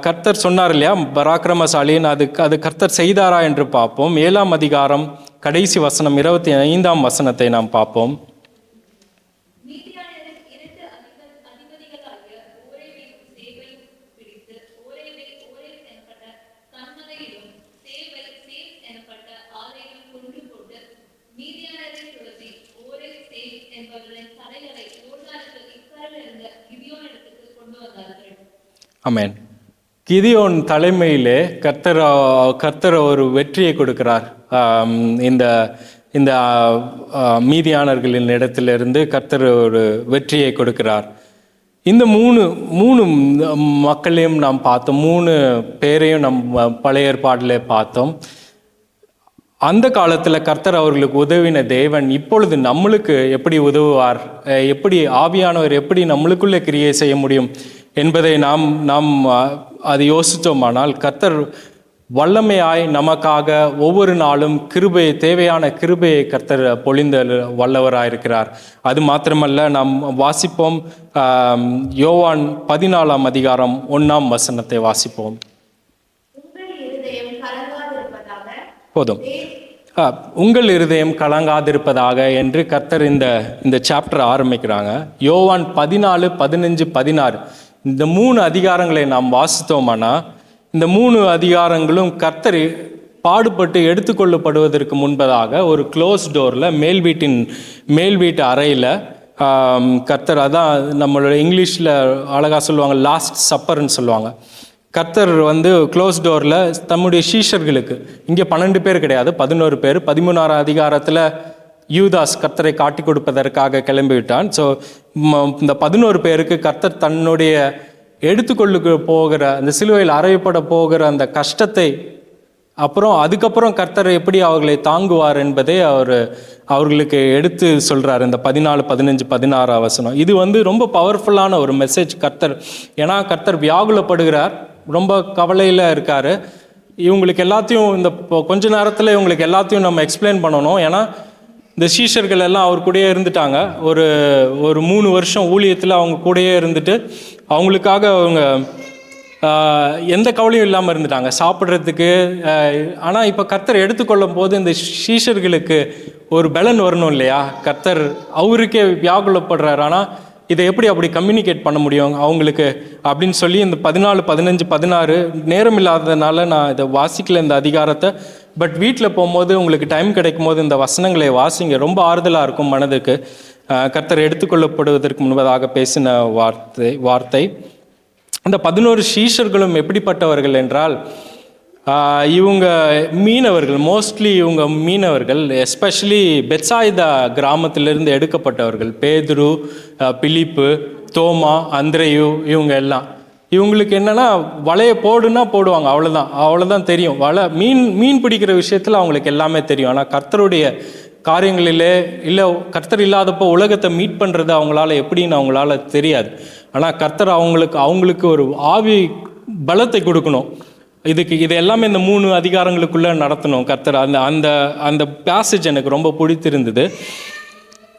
S1: கர்த்தர் சொன்னார் இல்லையா பராக்கிரமசாலின்னு, அது கர்த்தர் செய்தாரா என்று பார்ப்போம். 7ஆம் அதிகாரம் கடைசி வசனம் 25ஆம் வசனத்தை நாம் பார்ப்போம். ஆமென். கிதியோன் தலைமையிலே கர்த்தர் ஒரு வெற்றியை கொடுக்கிறார். இந்த மீதியானர்களின் இடத்திலிருந்து கர்த்தர் ஒரு வெற்றியை கொடுக்கிறார். இந்த மூணு மக்களையும் நாம் பார்த்தோம், 3 பேரையும் பழைய ஏற்பாட்டில் பார்த்தோம். அந்த காலத்தில் கர்த்தர் அவர்களுக்கு உதவின தேவன் இப்பொழுது நம்மளுக்கு எப்படி உதவுவார், எப்படி ஆவியானவர் எப்படி நம்மளுக்குள்ளே கிரியை செய்ய முடியும் என்பதை நாம் அதை யோசித்தோமானால் கர்த்தர் வல்லமையாய் நமக்காக ஒவ்வொரு நாளும் தேவையான கிருபையை கர்த்தர் பொழிந்த வல்லவராயிருக்கிறார். அது மாத்திரமல்ல, நாம் வாசிப்போம் யோவான் 14ஆம் அதிகாரம் 1ஆம் வசனத்தை வாசிப்போம். போதும். உங்கள் இருதயம் கலங்காதிருப்பதாக என்று கர்த்தர் இந்த சாப்டர் ஆரம்பிக்கிறாங்க. யோவான் 14, 15, 16 இந்த 3 அதிகாரங்களை நாம் வாசித்தோமானா இந்த 3 அதிகாரங்களும் கர்த்தர் பாடுபட்டு எடுத்துக்கொள்ளப்படுவதற்கு முன்பதாக ஒரு க்ளோஸ் டோரில் மேல் வீட்டு அறையில் கர்த்தர், அதான் நம்மளோட இங்கிலீஷில் அழகாக சொல்லுவாங்க லாஸ்ட் சப்பர்ன்னு சொல்லுவாங்க. கர்த்தர் க்ளோஸ் டோரில் தம்முடைய சீஷர்களுக்கு, இங்கே 12 பேர் கிடையாது 11 பேர், 13ஆம் அதிகாரத்தில் யூதாஸ் கர்த்தரை காட்டி கொடுப்பதற்காக கிளம்பிவிட்டான். ஸோ இந்த 11 பேருக்கு கர்த்தர் தன்னுடைய எடுத்துக்கொள்ளு போகிற அந்த சிலுவையில் அறையப்பட போகிற அந்த கஷ்டத்தை அதுக்கப்புறம் கர்த்தர் எப்படி அவர்களை தாங்குவார் என்பதை அவர்களுக்கு எடுத்து சொல்கிறார். இந்த 14, 15, 16 வசனம் இது ரொம்ப பவர்ஃபுல்லான ஒரு மெசேஜ் கர்த்தர். ஏன்னா கர்த்தர் வியாகுலப்படுகிறார், ரொம்ப கவலையில் இருக்கார். இவங்களுக்கு எல்லாத்தையும் இந்த கொஞ்ச நேரத்தில் இவங்களுக்கு எல்லாத்தையும் நம்ம எக்ஸ்பிளைன் பண்ணணும். ஏன்னா இந்த சீஷர்கள் எல்லாம் அவர் கூடயே இருந்துட்டாங்க. ஒரு 3 வருஷம் ஊழியத்தில் அவங்க கூடயே இருந்துட்டு அவங்களுக்காக அவங்க எந்த கவலையும் இல்லாமல் இருந்துட்டாங்க சாப்பிட்றதுக்கு. ஆனால் இப்போ கர்த்தர் எடுத்துக்கொள்ளும் போது இந்த சீஷர்களுக்கு ஒரு பலன் வரணும் இல்லையா? கர்த்தர் அவருக்கே வியாகுலப்படுறாரு. ஆனால் இதை எப்படி அப்படி கம்யூனிகேட் பண்ண முடியும் அவங்களுக்கு அப்படின்னு சொல்லி இந்த 14, 15, 16 நேரம் இல்லாததுனால நான் இதை வாசிக்கல இந்த அதிகாரத்தை. பட் வீட்டில் போகும்போது உங்களுக்கு டைம் கிடைக்கும் போது இந்த வசனங்களை வாசிங்க, ரொம்ப ஆறுதலாக இருக்கும் மனதுக்கு. கர்த்தர் எடுத்துக்கொள்ளப்படுவதற்கு முன்பதாக பேசின வார்த்தை. இந்த 11 சீஷர்களும் எப்படிப்பட்டவர்கள் என்றால், இவங்க மீனவர்கள், மோஸ்ட்லி இவங்க மீனவர்கள். எஸ்பெஷலி பெத்சாயிதா கிராமத்திலிருந்து எடுக்கப்பட்டவர்கள். பேதுரு, பிலிப்பு, தோமா, அந்திரேயு, இவங்க எல்லாம். இவங்களுக்கு என்னென்னா வலையை போடுவாங்க, அவ்வளோதான் தெரியும். மீன் பிடிக்கிற விஷயத்தில் அவங்களுக்கு எல்லாமே தெரியும். ஆனால் கர்த்தருடைய காரியங்களிலே இல்லை, கர்த்தர் இல்லாதப்போ உலகத்தை மீட் பண்ணுறது அவங்களால எப்படின்னு அவங்களால தெரியாது. ஆனால் கர்த்தர் அவங்களுக்கு ஒரு ஆவி பலத்தை கொடுக்கணும். இது எல்லாமே இந்த 3 அதிகாரங்களுக்குள்ளே நடத்தணும் கர்த்தர். அந்த அந்த பேசேஜ் எனக்கு ரொம்ப பிடித்திருந்தது.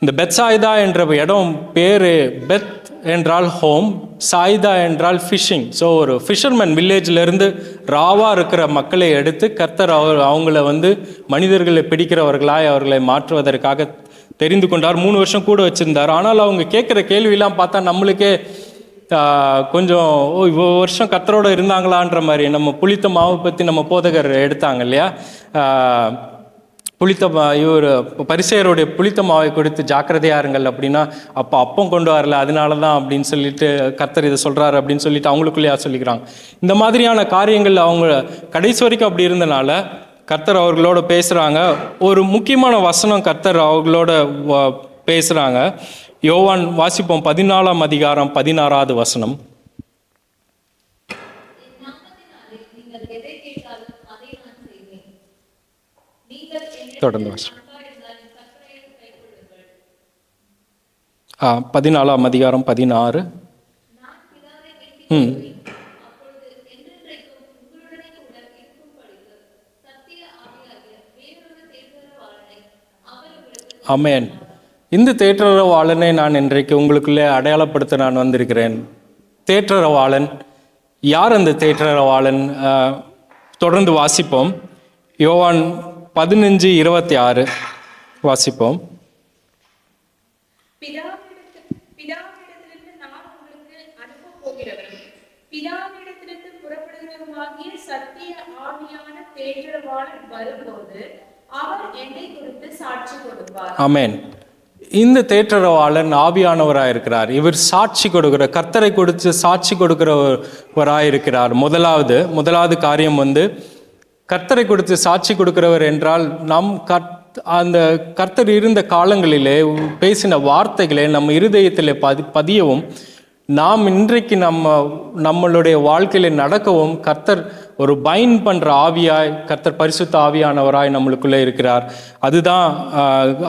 S1: இந்த பெத்சாயிதா என்ற இடம் பேர், பெத் என்றால் ஹோம், சாயிதா என்றால் ஃபிஷிங். ஸோ ஒரு ஃபிஷர்மேன் வில்லேஜிலேருந்து ராவாக இருக்கிற மக்களை எடுத்து கர்த்தர் அவங்கள மனிதர்களை பிடிக்கிறவர்களாய் அவர்களை மாற்றுவதற்காக தெரிந்து கொண்டார். 3 வருஷம் கூட வச்சுருந்தார். ஆனால் அவங்க கேட்குற கேள்வியெல்லாம் பார்த்தா நம்மளுக்கே கொஞ்சம் இவ்வளோ வருஷம் கர்த்தரோடு இருந்தாங்களான்ற மாதிரி. நம்ம புளித்த மாவு பற்றி நம்ம போதகர் எடுத்தாங்க இல்லையா? இவர் பரிசேயருடைய புளித்த மாவை கொடுத்து ஜாக்கிரதையாக இருங்கள் அப்படின்னா, அப்பம் கொண்டு வரல அதனால தான் அப்படின்னு சொல்லிட்டு கர்த்தர் இதை சொல்கிறாரு அப்படின்னு சொல்லிட்டு அவங்களுக்குள்ளேயா சொல்லிக்கிறாங்க. இந்த மாதிரியான காரியங்கள் அவங்க கடைசி வரைக்கும் அப்படி இருந்தனால கர்த்தர் அவர்களோட பேசுகிறாங்க. ஒரு முக்கியமான வசனம் கர்த்தர் அவர்களோட பேசுகிறாங்க. யோவான் வாசிப்போம், 14ஆம் அதிகாரம் 16வது வசனம். தொடர்ந்து வாசி. 14ஆம் அதிகாரம் 16. ஆமென். இந்த தேற்றரவாளனை நான் இன்றைக்கு உங்களுக்குள்ளே அடையாளப்படுத்த நான் வந்திருக்கிறேன். தேற்றரவாளன் யார்? அந்த தேற்றரவாளன் தொடர்ந்து வாசிப்போம். யோவான் 15:26 வாசிப்போம்.
S3: பிதாவிடத்திலிருந்து நான் உங்களுக்கு அனுப்ப போகிறவரும் பிதாவிடத்திலிருந்து புறப்படுகிறவருமாகிய சத்திய ஆவியான தேற்றரவாளன் வரும்போது அவர் என்னை குறித்து சாட்சி கொடுப்பார். ஆமென்.
S1: இந்த தேற்றரவாளன் ஆவியானவராக இருக்கிறார். இவர் சாட்சி கொடுக்கிற, கர்த்தரை கொடுத்து சாட்சி கொடுக்கிறவராக இருக்கிறார். முதலாவது காரியம் கர்த்தரை கொடுத்து சாட்சி கொடுக்கிறவர் என்றால் அந்த கர்த்தர் இருந்த காலங்களிலே பேசின வார்த்தைகளை நம்ம இருதயத்தில் பதியவும், நாம் இன்றைக்கு நம்மளுடைய வாழ்க்கையில் நடக்கவும் கர்த்தர் ஒரு பைண்ட் பண்ணுற ஆவியாய், கர்த்தர் பரிசுத்த ஆவியானவராய் நம்மளுக்குள்ளே இருக்கிறார். அதுதான்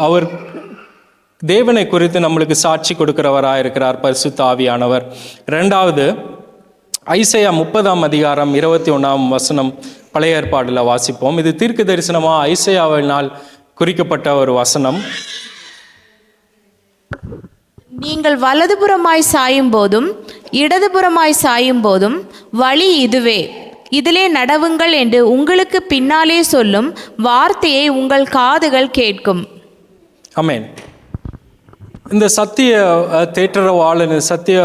S1: அவர் தேவனை குறித்து நம்மளுக்கு சாட்சி கொடுக்கிறவராக இருக்கிறார், பரிசுத்த ஆவியானவர். 2வது ஐசையா 30ஆம் அதிகாரம் 21ஆம் வசனம் பழைய ஏற்பாடில் வாசிப்போம். இது தீர்க்க தரிசனமாக ஐசையாவினால் குறிக்கப்பட்ட ஒரு வசனம்.
S2: நீங்கள் வலதுபுறமாய் சாயும் போதும் இடதுபுறமாய் சாயும் போதும் வழி இதுவே, இதிலே நடவுங்கள் என்று உங்களுக்கு பின்னாலே சொல்லும் வார்த்தையை உங்கள் காதுகள் கேட்கும்.
S1: ஆமென். இந்த சத்திய தேற்றரவாளன், சத்திய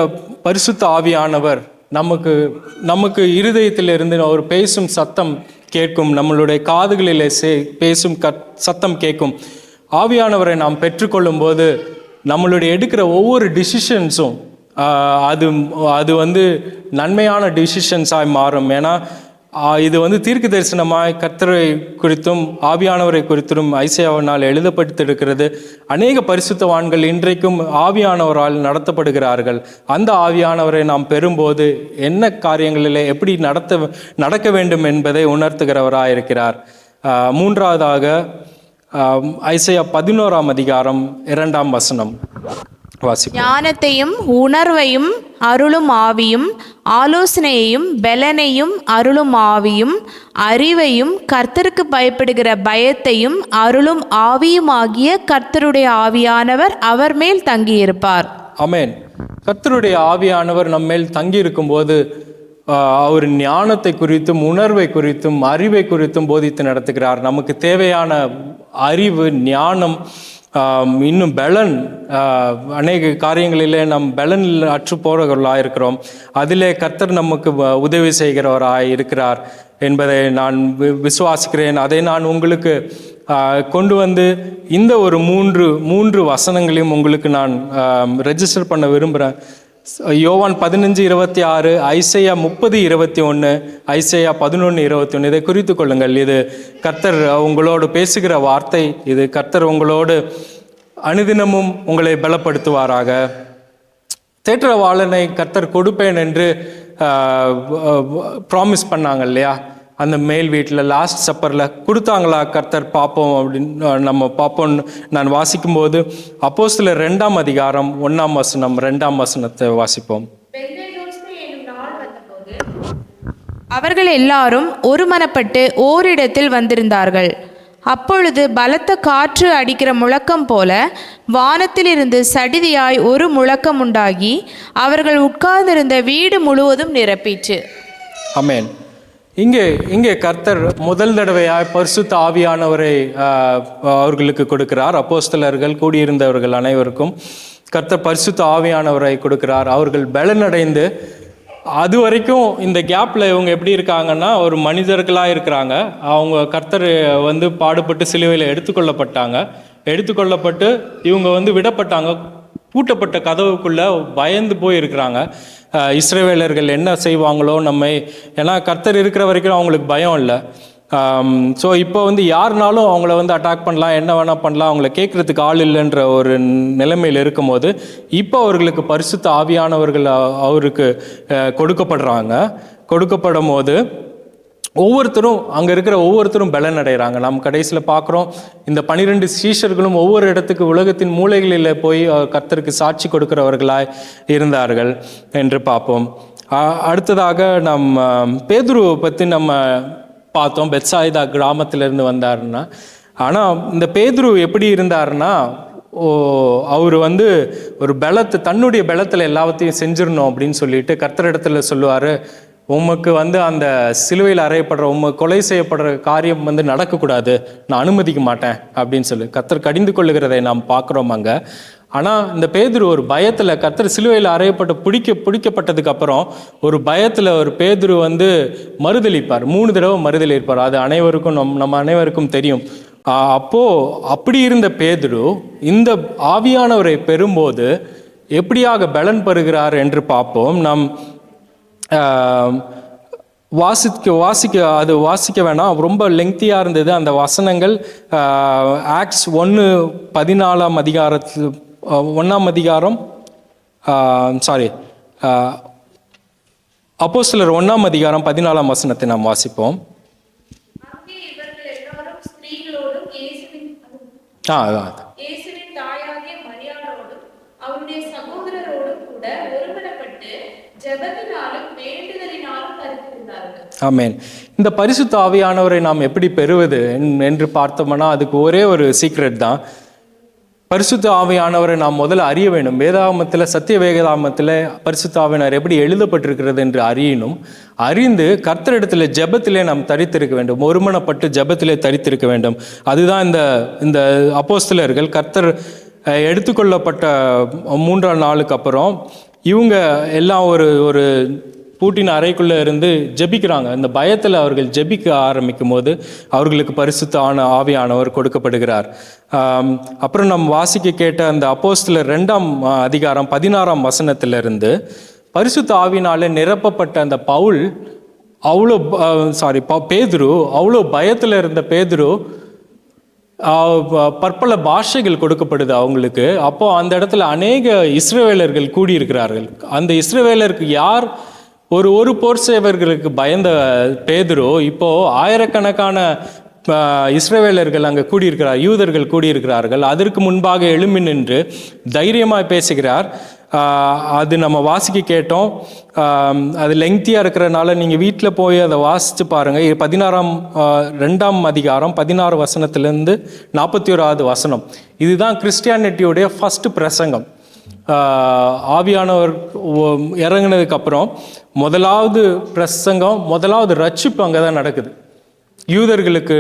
S1: பரிசுத்த ஆவியானவர் நமக்கு இருதயத்திலிருந்து ஒரு பேசும் சத்தம் கேட்கும், நம்மளுடைய காதுகளிலே பேசும் சத்தம் கேட்கும். ஆவியானவரை நாம் பெற்றுக்கொள்ளும் போது நம்மளுடைய எடுக்கிற ஒவ்வொரு டிசிஷன்ஸும் அது நன்மையான டிசிஷன்ஸாய் மாறும். ஏன்னா இது தீர்க்க தரிசனமாய் கர்த்தரை குறித்தும் ஆவியானவரை குறித்தும் ஐசையாவினால் எழுதப்பட்டிருக்கிறது. அநேக பரிசுத்தவான்கள் இன்றைக்கும் ஆவியானவரால் நடத்தப்படுகிறார்கள். அந்த ஆவியானவரை நாம் பெறும்போது என்ன காரியங்களில் எப்படி நடக்க வேண்டும் என்பதை உணர்த்துகிறவராக இருக்கிறார். 3வதாக ஐசையா 11ஆம் அதிகாரம் 2ஆம் வசனம் வாசிப்போம்.
S2: ஞானத்தையும் உணர்வையும் அருளும் ஆவியும், ஆலோசனையையும் பெலனையும் அருளும் ஆவியும், அறிவையும் கர்த்தருக்கு பயப்படுகிற பயத்தையும் அருளும் ஆவியும் ஆகிய கர்த்தருடைய ஆவியானவர் அவர் மேல் தங்கியிருப்பார்.
S1: ஆமென். கர்த்தருடைய ஆவியானவர் நம்மேல் தங்கி இருக்கும்போது அவர் ஞானத்தை குறித்தும் உணர்வை குறித்தும் அறிவை குறித்தும் போதித்து நடத்துகிறார். நமக்கு தேவையான அறிவு, ஞானம், இன்னும் பலன், அநேக காரியங்களிலே நம் பலன் அற்று போறவர்களாக இருக்கிறோம். அதிலே கர்த்தர் நமக்கு உதவி செய்கிறவராய் இருக்கிறார் என்பதை நான் விசுவாசிக்கிறேன். அதை நான் உங்களுக்கு கொண்டு வந்து இந்த ஒரு மூன்று வசனங்களையும் உங்களுக்கு நான் ரெஜிஸ்டர் பண்ண விரும்புகிறேன். யோவான் 15:26, ஐசையா 30:21, ஐசையா 11:21. இதை குறித்து கொள்ளுங்கள். இது கர்த்தர் உங்களோடு பேசுகிற வார்த்தை. இது கர்த்தர் உங்களோடு அனுதினமும் உங்களை பலப்படுத்துவாராக. தேற்றவாளனை கர்த்தர் கொடுப்பேன் என்று ப்ராமிஸ் பண்ணாங்க இல்லையா? அந்த மேல் வீட்டில் லாஸ்ட் சப்பரில் கொடுத்தாங்களா கர்த்தர்? பார்ப்போம் அப்படின்னு நம்ம பார்ப்போம். நான் வாசிக்கும்போது அப்போஸ்தலர் 2ஆம் அதிகாரம் 1ஆம் வசனம் 2ஆம் வசனத்தை வாசிப்போம்.
S2: அவர்கள் எல்லாரும் ஒருமனப்பட்டு ஓரிடத்தில் வந்திருந்தார்கள். அப்பொழுது பலத்த காற்று அடிக்கிற முழக்கம் போல வானத்திலிருந்து சடிதியாய் ஒரு முழக்கம் உண்டாகி அவர்கள் உட்கார்ந்திருந்த வீடு முழுவதும் நிரப்பிற்று.
S1: ஆமென். இங்கே கர்த்தர் முதல் தடவையாய் பரிசுத்த ஆவியானவரை அவர்களுக்கு கொடுக்கிறார். அப்போஸ்தலர்கள் கூடியிருந்தவர்கள் அனைவருக்கும் கர்த்தர் பரிசுத்த ஆவியானவரை கொடுக்கிறார். அவர்கள் பலனடைந்து, அது வரைக்கும் இந்த கேப்பில் இவங்க எப்படி இருக்காங்கன்னா ஒரு மனிதர்களாக இருக்கிறாங்க. அவங்க கர்த்தர் பாடுபட்டு சிலுவையில் எடுத்துக்கொள்ளப்பட்டு இவங்க விடப்பட்டாங்க. பூட்டப்பட்ட கதவுக்குள்ளே பயந்து போய் இருக்கிறாங்க. இஸ்ரவேலர்கள் என்ன செய்வாங்களோ ஏன்னா கர்த்தர் இருக்கிற வரைக்கும் அவங்களுக்கு பயம் இல்லை. ஸோ இப்போ யாருனாலும் அவங்கள அட்டாக் பண்ணலாம், என்ன வேணால் பண்ணலாம், அவங்கள கேட்குறதுக்கு ஆள் இல்லைன்ற ஒரு நிலைமையில் இருக்கும்போது இப்போ அவர்களுக்கு பரிசுத்த ஆவியானவர்கள் அவருக்கு கொடுக்கப்படும் போது ஒவ்வொருத்தரும் அங்கே இருக்கிற ஒவ்வொருத்தரும் பலன் அடைகிறாங்க. நாம் கடைசியில் பார்க்குறோம், இந்த 12 சீஷர்களும் ஒவ்வொரு இடத்துக்கு உலகத்தின் மூலைகளில் போய் கர்த்தருக்கு சாட்சி கொடுக்கிறவர்களாய் இருந்தார்கள் என்று பார்ப்போம். அடுத்ததாக நம் பேதுருவை பற்றி நம்ம பார்த்தோம். பெத்சாயிதா கிராமத்திலிருந்து வந்தாருன்னா, ஆனால் இந்த பேதுரு எப்படி இருந்தாருன்னா, அவர் ஒரு தன்னுடைய பலத்தில் எல்லாத்தையும் செஞ்சிடணும் அப்படின்னு சொல்லிட்டு கர்த்தரிடத்துல சொல்லுவார், உமக்கு அந்த சிலுவையில் அறையப்படுற கொலை செய்யப்படுற காரியம் நடக்கக்கூடாது, நான் அனுமதிக்க மாட்டேன் அப்படின்னு சொல்லி கர்த்தர் கடிந்து கொள்ளுகிறதை நாம் பார்க்குறோம் அங்கே. ஆனால் இந்த பேதுரு ஒரு பயத்தில், கர்த்தர் சிலுவையில் அறையப்பட்டு பிடிக்கப்பட்டதுக்கு அப்புறம் ஒரு பயத்தில் ஒரு பேதுரு மறுதளிப்பார். 3 தடவை மறுதளிப்பார். அது அனைவருக்கும் நம்ம அனைவருக்கும் தெரியும். அப்படி இருந்த பேதுரு இந்த ஆவியானவரை பெறும்போது எப்படியாக பலன் பெறுகிறார் என்று பார்ப்போம். நாம் வாசிக்க வேணாம், ரொம்ப லெங்க்தியாக இருந்தது அந்த வசனங்கள். ஆக்ட்ஸ் 1:14 அதிகாரத்தில் 1ஆம் அதிகாரம் அப்போஸ்தலர் 1ஆம் அதிகாரம் 14ஆம் வசனத்தை நாம் வாசிப்போம். ஆமென். இந்த பரிசுத்த ஆவியானவரை நாம் எப்படி பெறுவது என்று பார்த்தோம்னா அதுக்கு ஒரே ஒரு சீக்ரெட் தான். பரிசுத்த ஆவியானவரை நாம் முதல்ல அறிய வேண்டும். வேதாகமத்தில், சத்திய வேதாகமத்தில் பரிசுத்த ஆவியானவர் எப்படி எழுதப்பட்டிருக்கிறது என்று அறிந்து கர்த்தரிடத்தில் ஜெபத்திலே நாம் தரித்திருக்க வேண்டும். ஒருமனப்பட்டு ஜெபத்திலே தரித்திருக்க வேண்டும். அதுதான் இந்த அப்போஸ்தலர்கள் கர்த்தர் எடுத்துக்கொள்ளப்பட்ட 3ஆம் நாளுக்கு அப்புறம் இவங்க எல்லாம் ஒரு பூட்டின அறைக்குள்ளே இருந்து ஜெபிக்கிறாங்க. இந்த பயத்தில் அவர்கள் ஜெபிக்க ஆரம்பிக்கும் போது அவர்களுக்கு பரிசுத்த ஆவியானவர் கொடுக்கப்படுகிறார். அப்புறம் நம்ம வாசிக்க கேட்ட அந்த அப்போஸ்தலர் 2ஆம் அதிகாரம் 16ஆம் வசனத்திலிருந்து பரிசுத்த ஆவியினாலே நிரப்பப்பட்ட அந்த பேதுரு அவ்வளோ பயத்தில் இருந்த பேதுரு பற்பல பாஷைகள் கொடுக்கப்படுது அவங்களுக்கு. அப்போ அந்த இடத்துல அநேக இஸ்ரவேலர்கள் கூடியிருக்கிறார்கள். அந்த இஸ்ரவேலருக்கு யார் ஒரு போர் சேவர்களுக்கு பயந்த பேதுரு இப்போ ஆயிரக்கணக்கான இஸ்ரவேலர்கள் அங்கே கூடியிருக்கிறார், யூதர்கள் கூடியிருக்கிறார்கள். அதற்கு முன்பாக எழும்பி நின்று தைரியமாக பேசுகிறார். அது நம்ம வாசிக்க கேட்டோம். அது லெங்க்தியாக இருக்கிறனால நீங்கள் வீட்டில் போய் அதை வாசித்து பாருங்கள். 2ஆம் அதிகாரம் 16 வசனத்திலேருந்து 41வது வசனம். இதுதான் கிறிஸ்டியானிட்டியுடைய ஃபஸ்ட்டு பிரசங்கம். ஆவியானவர் இறங்கினதுக்கப்புறம் முதலாவது பிரசங்கம், முதலாவது ரட்சிப்பு அங்கே தான் நடக்குது. யூதர்களுக்கு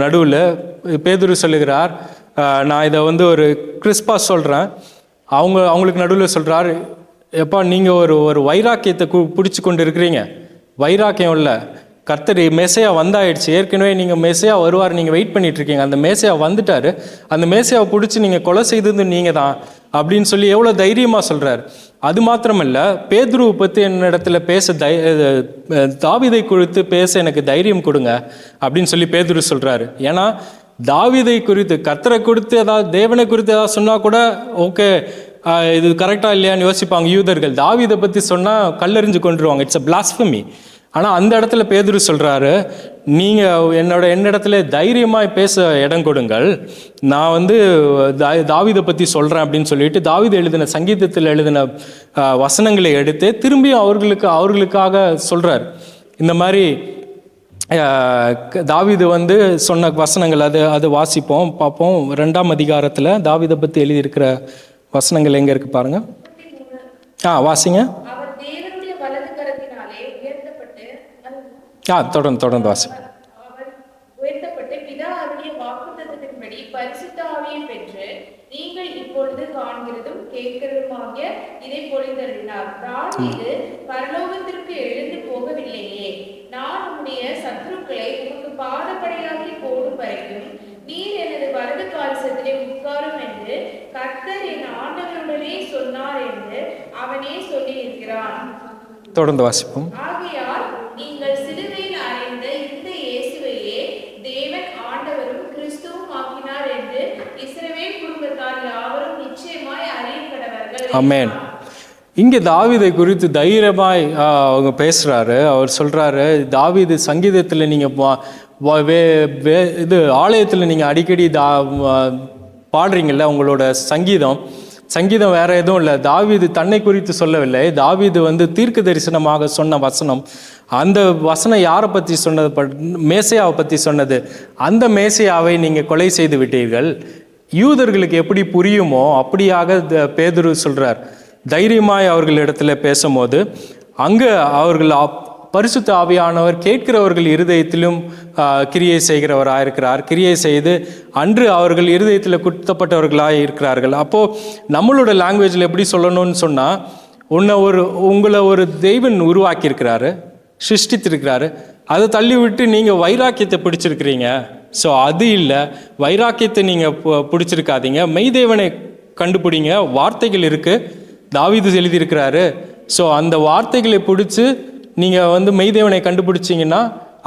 S1: நடுவில் பேதுரு சொல்லுகிறார், நான் இதை வந்து ஒரு கிறிஸ்பாக சொல்கிறேன். அவங்களுக்கு நடுவில் சொல்கிறார், எப்பா நீங்கள் ஒரு வைராக்கியத்தை பிடிச்சி கொண்டு இருக்கிறீங்க. வைராக்கியம் இல்லை, கர்த்தர் மேசையா வந்தாயிடுச்சு. ஏற்கனவே நீங்கள் மேசையா வருவார், நீங்கள் வெயிட் பண்ணிகிட்ருக்கீங்க. அந்த மேசையா வந்துட்டார். அந்த மேசையாவை பிடிச்சி நீங்கள் கொலை செய்தது நீங்கள் தான் அப்படின்னு சொல்லி எவ்வளோ தைரியமாக சொல்கிறார். அது மாத்திரமல்ல, பேதுருவை பற்றி என்னிடத்துல பேச தாவீதை குறித்து பேச எனக்கு தைரியம் கொடுங்க அப்படின்னு சொல்லி பேதுரு சொல்கிறாரு. ஏன்னா தாவீதை குறித்து, கர்த்தரை குறித்து ஏதாவது, தேவனை குறித்து ஏதாவது சொன்னால் கூட ஓகே, இது கரெக்டாக இல்லையான்னு யோசிப்பாங்க யூதர்கள். தாவீதை பற்றி சொன்னால் கல்லெறிஞ்சு கொண்டுருவாங்க, இட்ஸ் அ பிளாஸ்ஃபமி. ஆனால் அந்த இடத்துல பேதுரு சொல்கிறாரு, நீங்கள் என்னிடத்துல தைரியமாக பேச இடம் கொடுங்கள், நான் வந்து தாவீதை பற்றி சொல்கிறேன் அப்படின்னு சொல்லிட்டு தாவீது எழுதின சங்கீதத்தில் எழுதின வசனங்களை எடுத்து திரும்பி அவர்களுக்காக சொல்கிறார். இந்த மாதிரி தாவீது வந்து சொன்ன வசனங்கள் அது வாசிப்போம், பார்ப்போம். 2ஆம் அதிகாரத்தில் தாவீதை பற்றி எழுதியிருக்கிற வசனங்கள் எங்கே இருக்குது பாருங்கள். வாசிங்க. தொடர்ந்து வாசிங்க.
S3: உயர்த்தப்பட்டு பிதா அருளிய வாக்குத்தத்தத்தின்படி பரிசுத்த ஆவியை பெற்று நீங்கள் இப்பொழுது காண்கிறதும் கேட்கிறதுமாகிய இதை பொழிந்தருளினார். தாவீது பரலோகத்திற்கு எழுந்து போகவில்லையே, நான் உம்முடைய சத்துருக்களை உமக்கு பாதப்படையாகி போடும் வரைக்கும் நீர் எனது வலது பாரிசத்திலே உட்காரும் என்று கர்த்தர் என் ஆண்டவருடனே சொன்னார் என்று அவனே சொல்லியிருக்கிறான்.
S1: தொடர்ந்து வாசிப்போம்.
S3: ஆகையால் நீங்கள் சிலுவையில் அறைந்த இந்த இயேசுவையே தேவன் ஆண்டவரும் கிறிஸ்துவும் ஆக்கினார் என்று இஸ்ரவேல் குடும்பத்தார் யாவரும் நிச்சயமாய் அறியப்படவர்கள்.
S1: ஆமென். இங்கே தாவீதை குறித்து தைரியமாய் அவங்க பேசுகிறாரு. அவர் சொல்கிறாரு, தாவீது சங்கீதத்தில் நீங்கள் இது ஆலயத்தில் நீங்கள் அடிக்கடி பாடுறீங்கள்ல, உங்களோட சங்கீதம் வேற எதுவும் இல்லை. தாவீது தன்னை குறித்து சொல்லவில்லை. தாவீது வந்து தீர்க்க தரிசனமாக சொன்ன வசனம், அந்த வசனம் யாரை பற்றி சொன்னது? மேசையாவை பற்றி சொன்னது. அந்த மேசையாவை நீங்கள் கொலை செய்து விட்டீர்கள். யூதர்களுக்கு எப்படி புரியுமோ அப்படியாக பேதுரு சொல்கிறார். தைரியமாய் அவர்களிடத்துல பேசும்போது அங்கே அவர்கள் பரிசுத்த ஆவியானவர் கேட்கிறவர்கள் இருதயத்திலும் கிரியை செய்கிறவராயிருக்கிறார். கிரியை செய்து அன்று அவர்கள் இருதயத்தில் குத்தப்பட்டவர்களாக இருக்கிறார்கள். அப்போது நம்மளோட லாங்குவேஜில் எப்படி சொல்லணும்னு சொன்னால், உங்களை ஒரு தெய்வன் உருவாக்கியிருக்கிறாரு, சிருஷ்டித்திருக்கிறாரு. அதை தள்ளி விட்டு நீங்கள் வைராக்கியத்தை பிடிச்சிருக்கிறீங்க. ஸோ அது இல்லை, வைராக்கியத்தை நீங்கள் பிடிச்சிருக்காதீங்க, மெய்தேவனை கண்டுபிடிங்க. வார்த்தைகள் இருக்குது, தாவீது எழுதியிருக்கிறாரு. ஸோ அந்த வார்த்தைகளை பிடிச்சி நீங்கள் வந்து மெய்தேவனை கண்டுபிடிச்சிங்கன்னா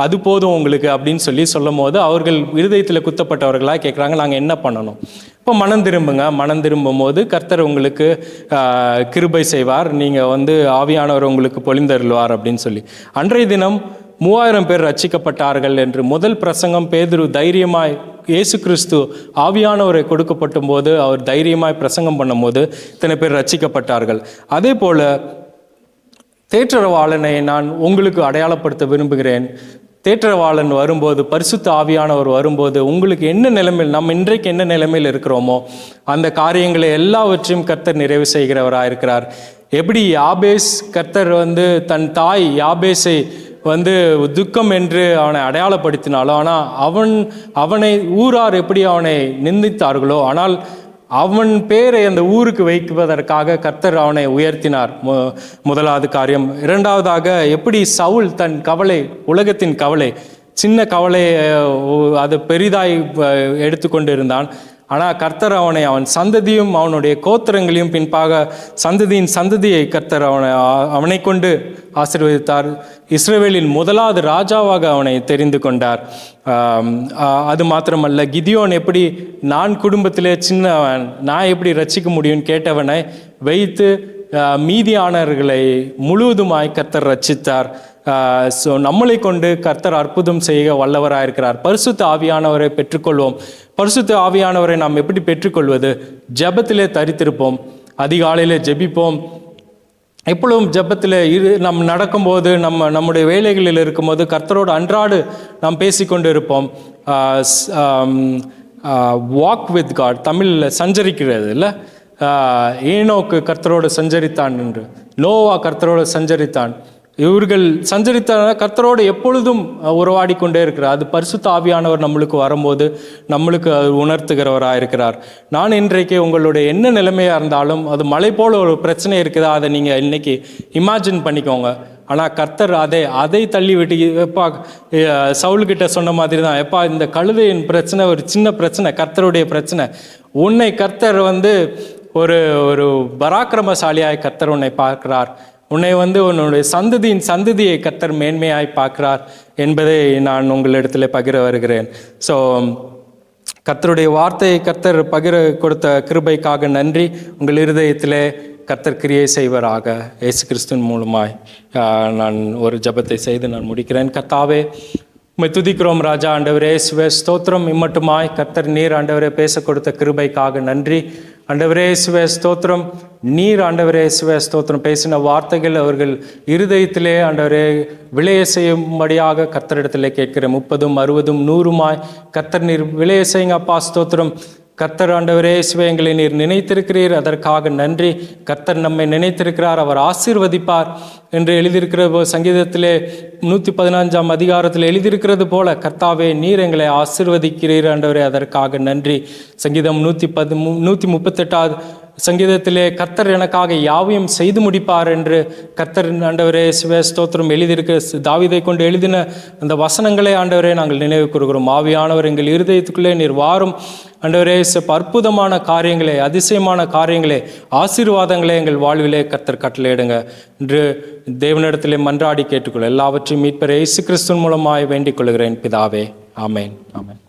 S1: அது போதும் உங்களுக்கு அப்படின்னு சொல்லும் போது அவர்கள் இருதயத்தில் குத்தப்பட்டவர்களாக கேட்குறாங்க, நாங்கள் என்ன பண்ணணும்? இப்போ மனம் திரும்பும் போது கர்த்தர் உங்களுக்கு கிருபை செய்வார், நீங்கள் வந்து ஆவியானவர் உங்களுக்கு பொழிந்தருள்வார் அப்படின்னு சொல்லி. அன்றைய தினம் 3000 பேர் ரட்சிக்கப்பட்டார்கள் என்று முதல் பிரசங்கம் பேதுரு தைரியமாய், இயேசு கிறிஸ்து ஆவியானவரை கொடுக்கப்பட்டும் போது அவர் தைரியமாய் பிரசங்கம் பண்ணும்போது இத்தனை பேர் ரட்சிக்கப்பட்டார்கள். அதே போல் தேற்றரவாளனை நான் உங்களுக்கு அடையாளப்படுத்த விரும்புகிறேன். தேற்றரவாளன் வரும்போது, பரிசுத்த ஆவியானவர் வரும்போது உங்களுக்கு என்ன நிலைமையில், நம்ம இன்றைக்கு என்ன நிலைமையில் இருக்கிறோமோ அந்த காரியங்களை எல்லாவற்றையும் கர்த்தர் நிறைவு செய்கிறவராக இருக்கிறார். எப்படி யாபேஸ், கர்த்தர் வந்து தன் தாய் யாபேஸை வந்து துக்கம் என்று அவனை அடையாளப்படுத்தினாலோ, ஆனால் அவனை ஊரார் எப்படி அவனை நிந்தித்தார்களோ, ஆனால் அவன் பேரை அந்த ஊருக்கு வைக்குவதற்காக கர்த்தர் அவனை உயர்த்தினார். முதலாவது காரியம். இரண்டாவதாக, எப்படி சவுல் தன் கவலை, உலகத்தின் கவலை, சின்ன கவலை அது பெரிதாய் எடுத்துக்கொண்டு இருந்தான். ஆனால் கர்த்தர் அவன் சந்ததியும் அவனுடைய கோத்திரங்களையும் பின்பாக சந்ததியின் சந்ததியை கர்த்தர் அவனை கொண்டு ஆசீர்வதித்தார். இஸ்ரவேலின் முதலாவது ராஜாவாக அவனை தெரிந்து கொண்டார். அது மாத்திரமல்ல, கிதியோன் எப்படி நான் குடும்பத்திலே சின்னவன், நான் எப்படி ரட்சிக்க முடியும்னு கேட்டவனை வைத்து மீதியானவர்களை முழுவதுமாய் கர்த்தர் ரட்சித்தார். ஸோ நம்மளை கொண்டு கர்த்தர் அற்புதம் செய்ய வல்லவராக இருக்கிறார். பரிசுத்த ஆவியானவரை பெற்றுக்கொள்வோம். பரிசுத்த ஆவியானவரை நாம் எப்படி பெற்றுக்கொள்வது? ஜெபத்திலே தரித்திருப்போம், அதிகாலையில் ஜெபிப்போம். எப்பொழுதும் ஜெபத்தில் நம் நடக்கும்போது, நம்முடைய வேலைகளில் இருக்கும்போது கர்த்தரோடு அன்றாடு நாம் பேசிக்கொண்டு இருப்போம். வாக் வித் காட், தமிழில் சஞ்சரிக்கிறது இல்லை. ஏனோக்கு கர்த்தரோடு சஞ்சரித்தான் என்று, நோவா கர்த்தரோடு சஞ்சரித்தான். இவர்கள் சஞ்சரித்தான கர்த்தரோடு எப்பொழுதும் உறவாடி கொண்டே இருக்கிறார். அது பரிசுத்த ஆவியானவர் நம்மளுக்கு வரும்போது நம்மளுக்கு உணர்த்துகிறவராக இருக்கிறார். நான் இன்றைக்கு உங்களுடைய என்ன நிலைமையாக இருந்தாலும், அது மலை போல ஒரு பிரச்சனை இருக்குதா, அதை நீங்கள் இன்னைக்கு இமேஜின் பண்ணிக்கோங்க. ஆனால் கர்த்தர் அதை தள்ளி விட்டு, எப்பா சவுல்கிட்ட சொன்ன மாதிரி தான், எப்பா இந்த கழுதையின் பிரச்சனை ஒரு சின்ன பிரச்சனை, கர்த்தருடைய பிரச்சனை. உன்னை கர்த்தர் ஒரு ஒரு பராக்கிரமசாலியாய் கர்த்தர் உன்னை பார்க்கிறார். உன்னை உன்னுடைய சந்ததியை கர்த்தர் மேன்மையாய் பார்க்கிறார் என்பதை நான் உங்களிடத்தில் பகிர வருகிறேன். ஸோ கர்த்தருடைய வார்த்தையை கர்த்தர் பகிர கொடுத்த கிருபைக்காக நன்றி. உங்கள் இருதயத்திலே கர்த்தர் கிரியை செய்வராக. இயேசு கிறிஸ்துவின் மூலமாய் நான் ஒரு ஜெபத்தை செய்து நான் முடிக்கிறேன். கர்த்தாவே, உம்மை துதிக்கிறோம் ராஜா. ஆண்டவரே இயேசுவே ஸ்தோத்திரம். இம்மட்டுமாய் கர்த்தர் நீர் ஆண்டவரே பேச கொடுத்த கிருபைக்காக நன்றி. ஆண்டவரே இயேசுவே ஸ்தோத்திரம். நீர் ஆண்டவரே இயேசுவே ஸ்தோத்திரம் பேசின வார்த்தைகள் அவர்கள் இருதயத்திலே ஆண்டவரே விளைய செய்யும்படியாக கர்த்தரிடத்திலே கேட்கிறேன். 30, 60, 100 கர்த்தர் நீர் விளைய செய்யுங்க அப்பா. ஸ்தோத்திரம். கர்த்தர் ஆண்டவரே இயேசுவே எங்களை நீர் நினைத்திருக்கிறீர், அதற்காக நன்றி. கர்த்தர் நம்மை நினைத்திருக்கிறார், அவர் ஆசீர்வதிப்பார் என்று எழுதியிருக்கிற சங்கீதத்திலே 115 அதிகாரத்தில் எழுதியிருக்கிறது போல கர்த்தாவே நீர் எங்களை ஆசீர்வதிக்கிறீர் ஆண்டவரே, அதற்காக நன்றி. சங்கீதம் 138 சங்கீதத்திலே கர்த்தர் எனக்காக யாவையும் செய்து முடிப்பார் என்று கர்த்தர் ஆண்டவரே இயேசுவே ஸ்தோத்திரம் எழுதியிருக்கிற தாவீதை கொண்டு எழுதின அந்த வசனங்களே ஆண்டவரே நாங்கள் நினைவு கூறுகிறோம். ஆவியானவர் எங்கள் இருதயத்துக்குள்ளே நீர் வாரும் ஆண்டவரே. அற்புதமான காரியங்களே, அதிசயமான காரியங்களே, ஆசீர்வாதங்களே எங்கள் வாழ்விலே கர்த்தர் கட்டளையிடுங்க என்று தேவனிடத்திலே மன்றாடி கேட்டுக்கொள்ள எல்லாவற்றையும் மீட்பர் இயேசு கிறிஸ்துவின் மூலமாய் வேண்டிக் கொள்கிறேன் பிதாவே. ஆமேன். ஆமேன்.